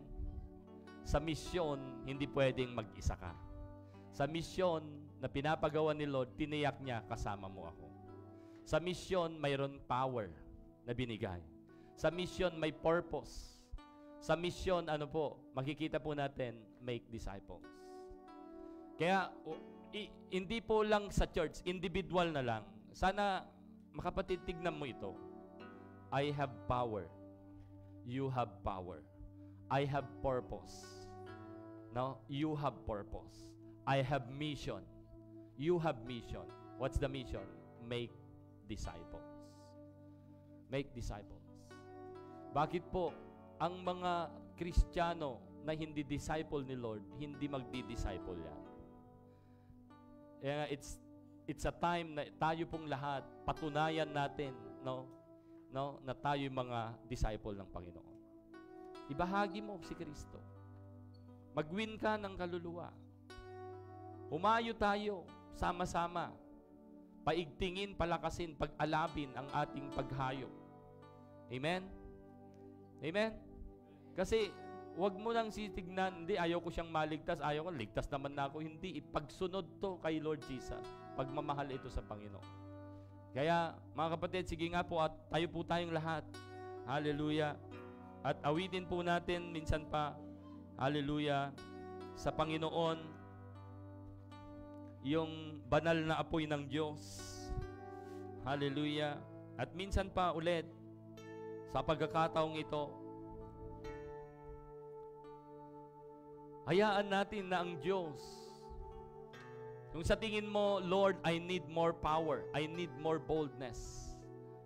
Sa misyon, hindi pwedeng mag-isa ka. Sa misyon na pinapagawa ni Lord, tiniyak niya, kasama mo ako. Sa misyon, mayroon power na binigay. Sa misyon, may purpose. Sa misyon, makikita po natin, make disciples. Kaya, hindi po lang sa church, individual na lang. Sana, makapatid, tignan mo ito. I have power. You have power. I have purpose. No? You have purpose. I have mission. You have mission. What's the mission? Make disciples. Make disciples. Bakit po ang mga Kristiyano na hindi disciple ni Lord, hindi magdi-disciple yan? It's a time na tayo pong lahat patunayan natin, na tayo mga disciple ng Panginoon. Ibahagi mo si Kristo. Mag-win ka ng kaluluwa. Humayo tayo, sama-sama. paigtingin, palakasin, pag-alabin ang ating paghayop. Amen? Amen? Kasi, wag mo nang sitignan, hindi, ayaw ko siyang maligtas, ayaw ko, ligtas naman na ako. Hindi, ipagsunod to kay Lord Jesus. Pagmamahal ito sa Panginoon. Kaya, mga kapatid, sige nga po at tayo po tayong lahat. Hallelujah. At awitin po natin minsan pa, hallelujah, sa Panginoon, yung banal na apoy ng Diyos. Hallelujah. At minsan pa ulit, sa pagkakataong ito, hayaan natin na ang Diyos, yung sa tingin mo, Lord, I need more power. I need more boldness.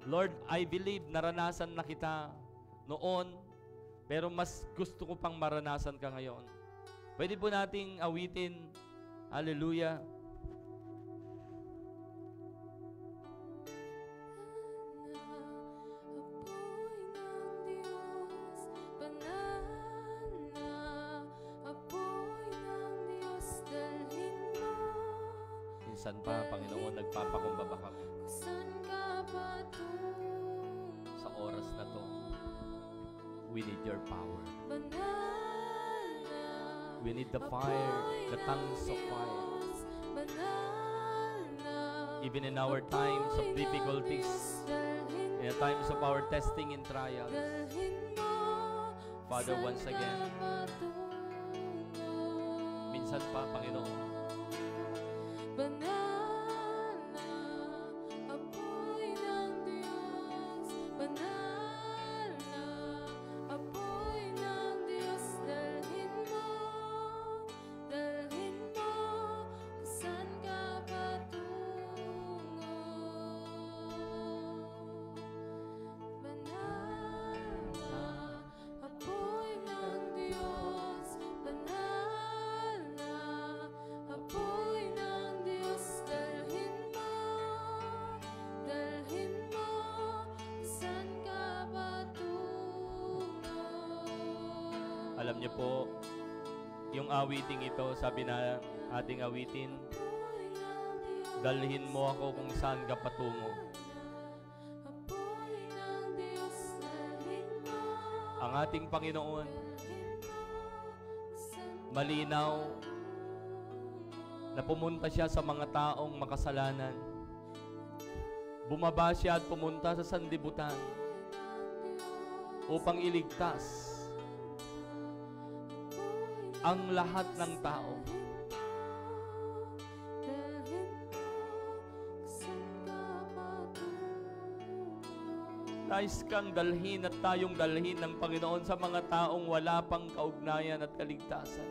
Lord, I believe naranasan na kita noon, pero mas gusto ko pang maranasan ka ngayon. Pwede po nating awitin, hallelujah. Minsan pa, Panginoon, nagpapakumbaba kami sa oras na to. We need your power. We need the fire, the tongues of fire. Even in our times of difficulties, in the times of our testing and trials, Father, once again, minsan pa, Panginoon, alam niyo po, yung awiting ito, sabi na ating awitin, dalhin mo ako kung saan ka patungo. Ang ating Panginoon, malinaw na pumunta siya sa mga taong makasalanan. Bumaba siya at pumunta sa sanlibutan upang iligtas ang lahat ng tao. Nais kang dalhin at tayong dalhin ng Panginoon sa mga taong wala pang kaugnayan at kaligtasan.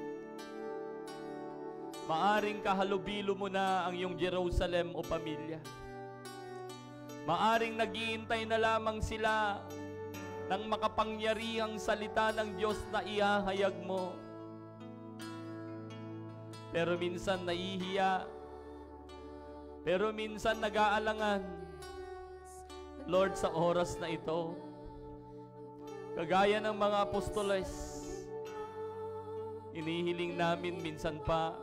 Maaring kahalubilo mo na ang iyong Jerusalem o pamilya. Maaring naghihintay na lamang sila ng makapangyarihang salita ng Diyos na ihahayag mo. Pero minsan nahihiya. Pero minsan nag-aalangan. Lord, sa oras na ito, kagaya ng mga apostoles, inihiling namin minsan pa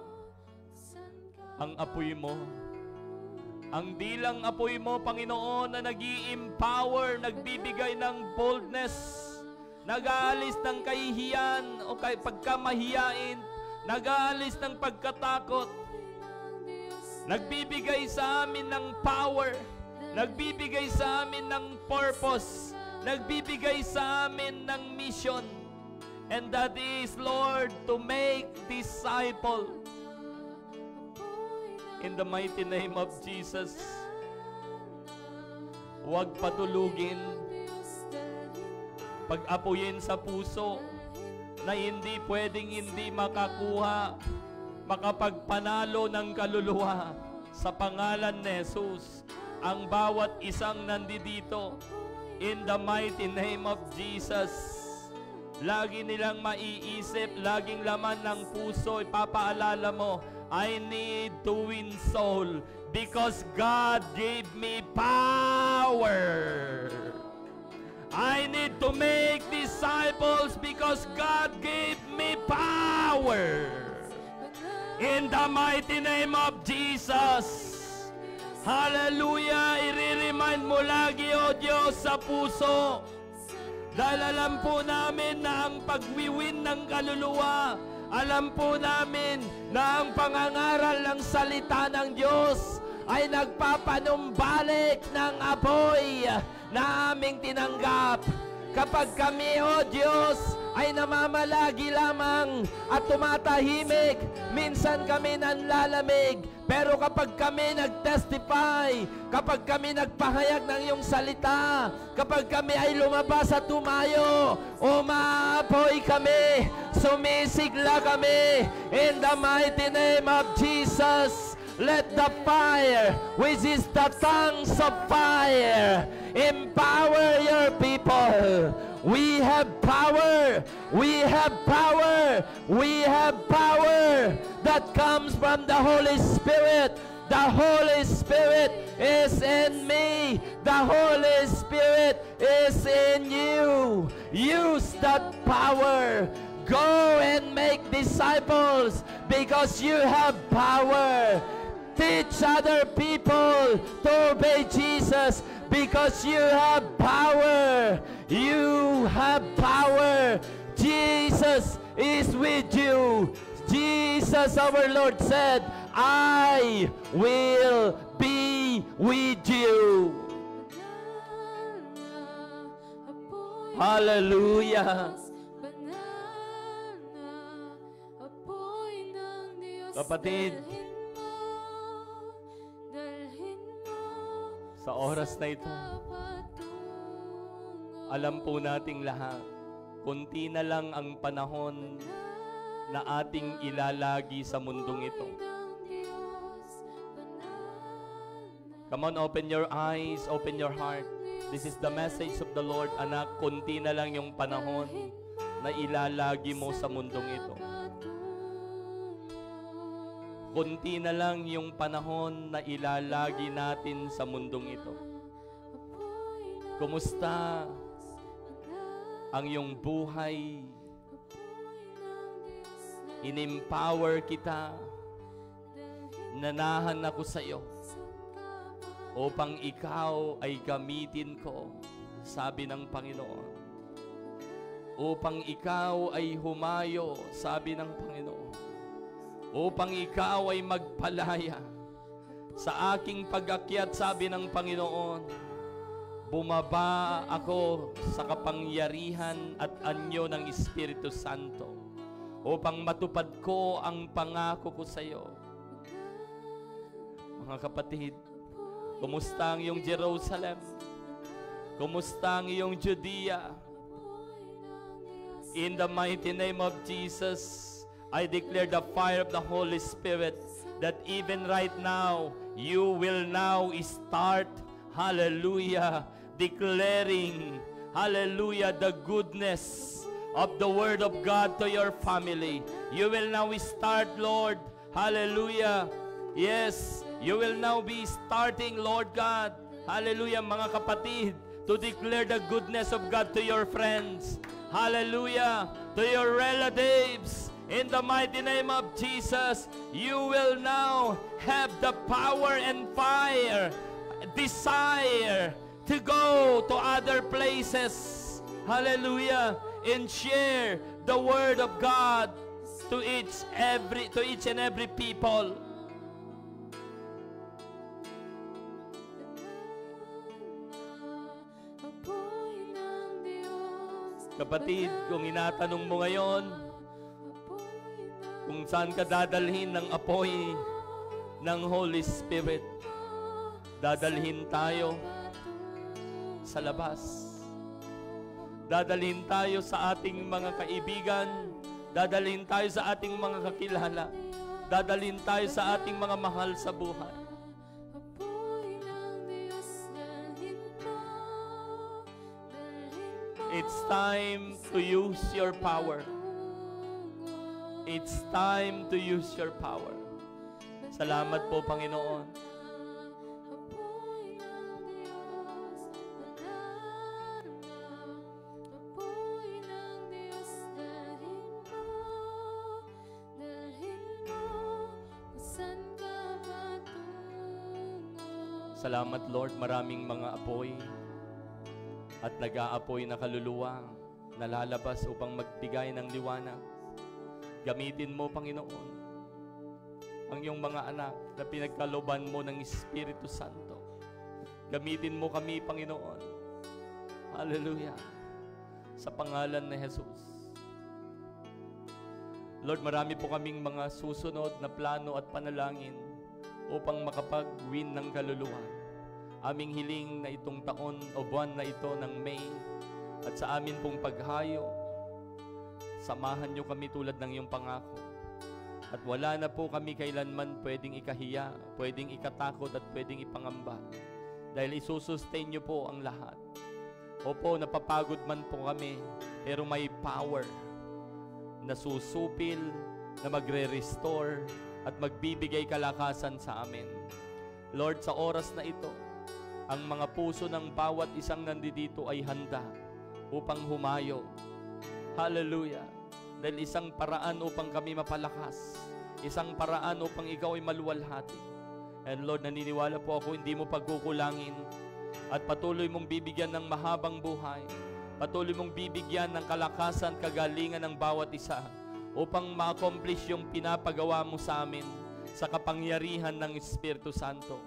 ang apoy mo. Ang dilang apoy mo, Panginoon, na nag-i-empower, nagbibigay ng boldness, nag-aalis ng kahihiyan o pagkamahiyain, nag-aalis ng pagkatakot, nagbibigay sa amin ng power, nagbibigay sa amin ng purpose, nagbibigay sa amin ng mission. And that is, Lord, to make disciple. In the mighty name of Jesus, huwag patulugin, pag-apuyin sa puso, na hindi pwedeng hindi makakuha, makapagpanalo ng kaluluwa sa pangalan ni Jesus. Ang bawat isang nandito, in the mighty name of Jesus, lagi nilang maiisip, laging laman ng puso, ipapaalala mo, I need to win soul because God gave me power. I need to make disciples because God gave me power. In the mighty name of Jesus, Hallelujah! I-remind mo lagi, O Diyos, sa puso. Dahil alam po namin na ang pagwiwin ng kaluluwa, alam po namin na ang pangangaral ng salita ng Diyos ay nagpapanumbalik ng apoy na aming tinanggap. Kapag kami, O Diyos, ay namamalagi lamang at tumatahimik, minsan kami nanlalamig. Pero kapag kami nag-testify, kapag kami nagpahayag ng iyong salita, kapag kami ay lumabas at tumayo, umaapoy kami, sumisigla kami. In the mighty name of Jesus, let the fire, which is the tongues of fire, empower your people. We have power. We have power. We have power that comes from the Holy Spirit. The Holy Spirit is in me. The Holy Spirit is in you. Use that power. Go and make disciples because you have power. Teach other people to obey Jesus because you have power. You have power. Jesus is with you. Jesus, our Lord, said, I will be with you. Hallelujah. Kapatid, sa oras na ito, alam po nating lahat, kunti na lang ang panahon na ating ilalagi sa mundong ito. Come on, open your eyes, open your heart. This is the message of the Lord, anak. Kunti na lang yung panahon na ilalagi mo sa mundong ito. Kunti na lang yung panahon na ilalagi natin sa mundong ito. Kumusta ang iyong buhay? In-empower kita. Nanahan ako sa iyo upang ikaw ay gamitin ko, sabi ng Panginoon. Upang ikaw ay humayo, sabi ng Panginoon. Upang ikaw ay magpalaya. Sa aking pag-akyat, sabi ng Panginoon, bumaba ako sa kapangyarihan at anyo ng Espiritu Santo upang matupad ko ang pangako ko sa iyo. Mga kapatid, kumusta ang iyong Jerusalem? Kumusta ang iyong Judea? In the mighty name of Jesus, I declare the fire of the Holy Spirit that even right now, you will now start, hallelujah, declaring, hallelujah, the goodness of the Word of God to your family. You will now start, Lord, hallelujah, yes, you will now be starting, Lord God, hallelujah, mga kapatid, to declare the goodness of God to your friends, hallelujah, to your relatives. In the mighty name of Jesus, you will now have the power and fire, desire to go to other places. Hallelujah. And share the word of God to each and every people. Kapatid, kung inatanong mo ngayon, kung saan ka dadalhin ng apoy ng Holy Spirit, dadalhin tayo sa labas. Dadalhin tayo sa ating mga kaibigan, dadalhin tayo sa ating mga kakilala, dadalhin tayo sa ating mga mahal sa buhay. It's time to use your power. It's time to use your power. Salamat po, Panginoon. Salamat, Lord, maraming mga apoy at nag-aapoy na kaluluwa na lalabas upang magbigay ng liwanag. Gamitin mo, Panginoon, ang iyong mga anak na pinagkalooban mo ng Espiritu Santo. Gamitin mo kami, Panginoon. Hallelujah. Sa pangalan ni Jesus. Lord, marami po kaming mga susunod na plano at panalangin upang makapag-win ng kaluluwa. Aming hiling na itong taon o buwan na ito ng May at sa amin pong paghayo, samahan niyo kami tulad ng iyong pangako. At wala na po kami kailanman pwedeng ikahiya, pwedeng ikatakot at pwedeng ipangamba. Dahil isusustain niyo po ang lahat. Opo, napapagod man po kami, pero may power na susupil, na magre-restore at magbibigay kalakasan sa amin. Lord, sa oras na ito, ang mga puso ng bawat isang nandito ay handa upang humayo. Hallelujah! Dahil isang paraan upang kami mapalakas, isang paraan upang ikaw ay maluwalhati. And Lord, naniniwala po ako, hindi mo pagkukulangin at patuloy mong bibigyan ng mahabang buhay. Patuloy mong bibigyan ng kalakasan, kagalingan ng bawat isa upang ma-accomplish yung pinapagawa mo sa amin sa kapangyarihan ng Espiritu Santo.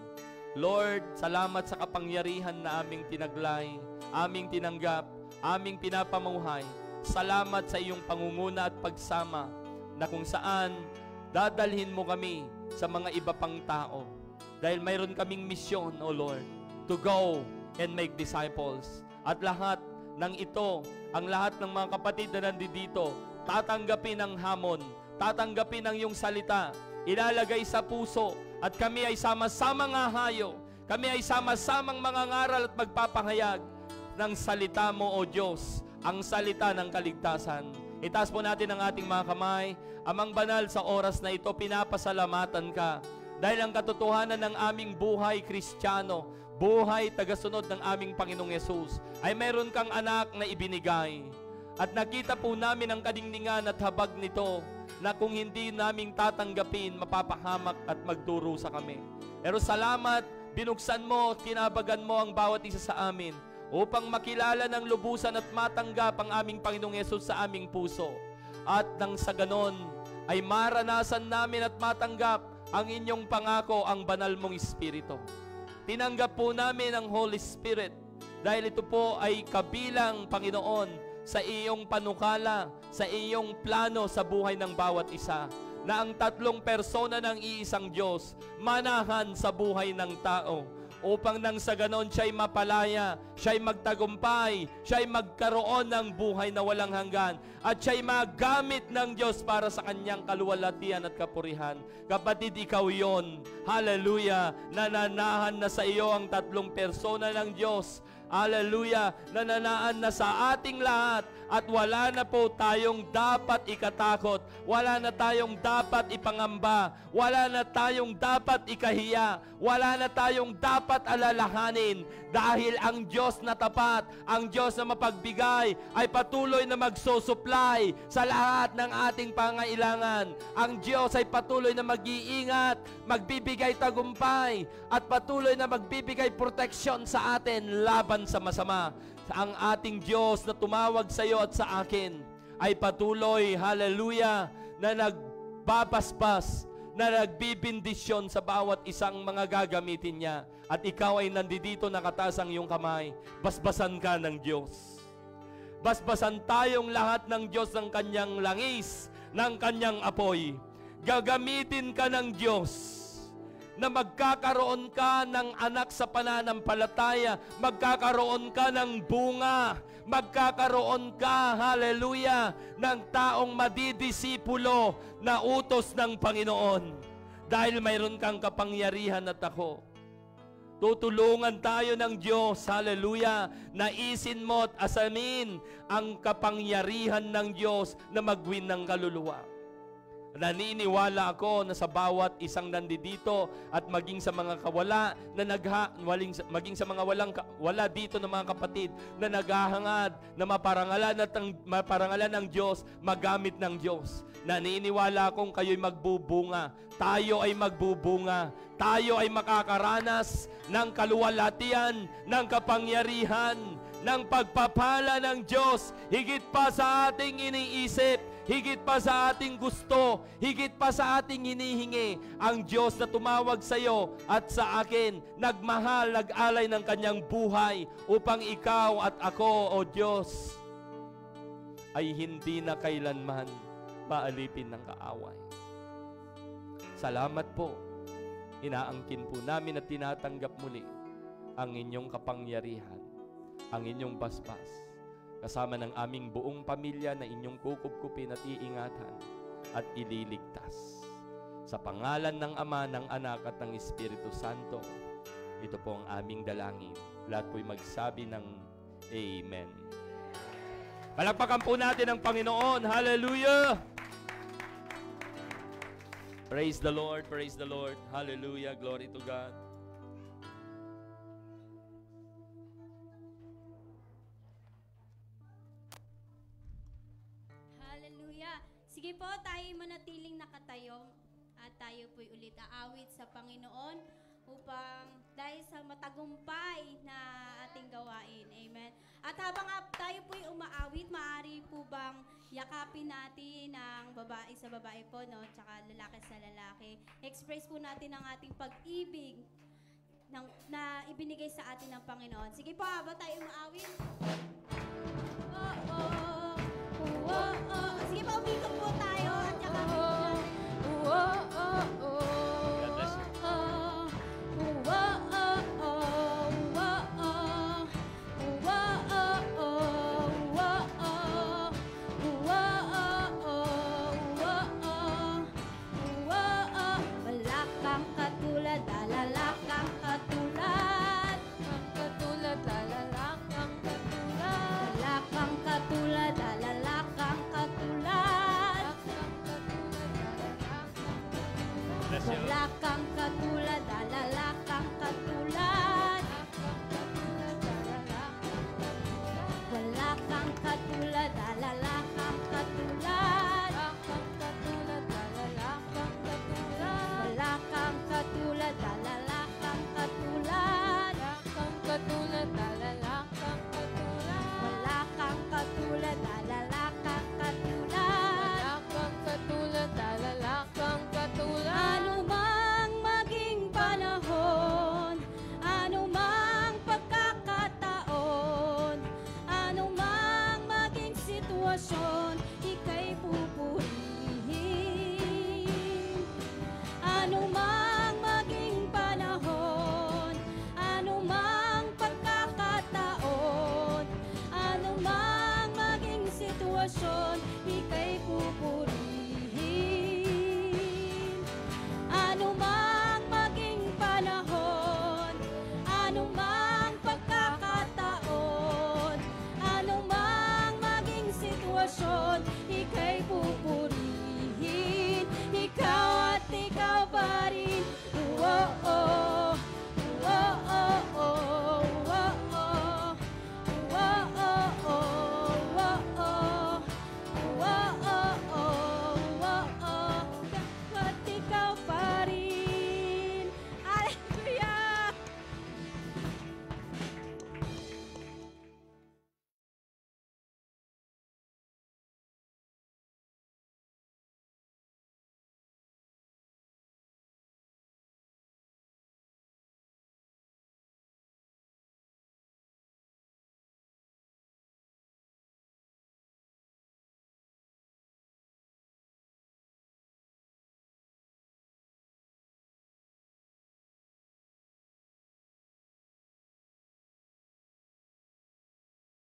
Lord, salamat sa kapangyarihan na aming tinaglay, aming tinanggap, aming pinapamuhay. Salamat sa iyong pangunguna at pagsama na kung saan dadalhin mo kami sa mga iba pang tao. Dahil mayroon kaming misyon, O Lord, to go and make disciples. At lahat ng ito, ang lahat ng mga kapatid na nandito, tatanggapin ang hamon, tatanggapin ang iyong salita, ilalagay sa puso, at kami ay sama-samang hahayo, kami ay sama-samang mangangaral at magpapahayag ng salita mo, O Diyos, ang salita ng kaligtasan. Itaas po natin ang ating mga kamay. Amang banal, sa oras na ito, pinapasalamatan ka dahil ang katotohanan ng aming buhay Kristiyano, buhay tagasunod ng aming Panginoong Yesus, ay mayroon kang anak na ibinigay. At nakita po namin ang kadingningan at habag nito na kung hindi naming tatanggapin, mapapahamak at magduro sa kami. Pero salamat, binuksan mo, tinabagan mo ang bawat isa sa amin upang makilala ng lubusan at matanggap ang aming Panginoong Yesus sa aming puso. At nang sa ganon, ay maranasan namin at matanggap ang inyong pangako, ang banal mong Espiritu. Tinanggap po namin ang Holy Spirit dahil ito po ay kabilang, Panginoon, sa iyong panukala, sa iyong plano sa buhay ng bawat isa, na ang tatlong persona ng iisang Diyos manahan sa buhay ng tao upang nang sa ganon siya'y mapalaya, siya'y magtagumpay, siya'y magkaroon ng buhay na walang hanggan, at siya'y magamit ng Diyos para sa kanyang kaluwalhatian at kapurihan. Kapatid, ikaw yon. Hallelujah! Nananahan na sa iyo ang tatlong persona ng Diyos. Hallelujah! Nananaan na sa ating lahat at wala na po tayong dapat ikatakot, wala na tayong dapat ipangamba, wala na tayong dapat ikahiya, wala na tayong dapat alalahanin dahil ang Diyos na tapat, ang Diyos na mapagbigay ay patuloy na magsusupply sa lahat ng ating pangailangan. Ang Diyos ay patuloy na mag-iingat, magbibigay tagumpay at patuloy na magbibigay proteksyon sa atin laban sa masama. Ang ating Diyos na tumawag sa iyo at sa akin ay patuloy, hallelujah, na nagbabasbas, na nagbibindisyon sa bawat isang mga gagamitin niya. At ikaw ay nandito nakataas ang iyong kamay. Basbasan ka ng Diyos. Basbasan tayong lahat ng Diyos ng kanyang langis, ng kanyang apoy. Gagamitin ka ng Diyos na magkakaroon ka ng anak sa pananampalataya, magkakaroon ka ng bunga, magkakaroon ka, hallelujah, ng taong madidisipulo na utos ng Panginoon. Dahil mayroon kang kapangyarihan at ako. Tutulungan tayo ng Diyos, hallelujah, naisin mo at asamin ang kapangyarihan ng Diyos na mag-win ng kaluluwa. Naniniwala ako na sa bawat isang nandito at maging sa mga kawala na maging sa mga wala dito ng mga kapatid na naghahangad na maparangalan ng Diyos, magamit ng Diyos. Naniniwala akong kayo'y magbubunga. Tayo ay magbubunga. Tayo ay makakaranas ng kaluwalhatian, ng kapangyarihan, ng pagpapala ng Diyos, higit pa sa ating iniisip, higit pa sa ating gusto, higit pa sa ating hinihingi. Ang Diyos na tumawag sa iyo at sa akin, nagmahal, nag-alay ng kanyang buhay upang ikaw at ako, O Diyos, ay hindi na kailanman maalipin ng kaaway. Salamat po. Inaangkin po namin at tinatanggap muli ang inyong kapangyarihan, ang inyong basbas, kasama ng aming buong pamilya na inyong kukupkupin at iingatan at ililigtas. Sa pangalan ng Ama, ng Anak at ng Espiritu Santo, ito po ang aming dalangin. Lahat po'y magsabi ng Amen. Palakpakan po natin ang Panginoon. Hallelujah! Praise the Lord, praise the Lord. Hallelujah, glory to God. Hallelujah. Sige po, tayo manatiling nakatayo at tayo po'y ulit aawit sa Panginoon upang dahil sa matagumpay na ating gawain. Amen. At habang tayo po'y umaawit, maaari po bang yakapin natin ang babae sa babae po, no? Tsaka lalaki sa lalaki. Express po natin ang ating pag-ibig na ibinigay sa atin ng Panginoon. Sige po, habang tayo umaawit. Oh, oh, oh, oh, oh. Sige po, umikot po tayo at yakapin po natin. Oh, oh, oh. God bless you. Wala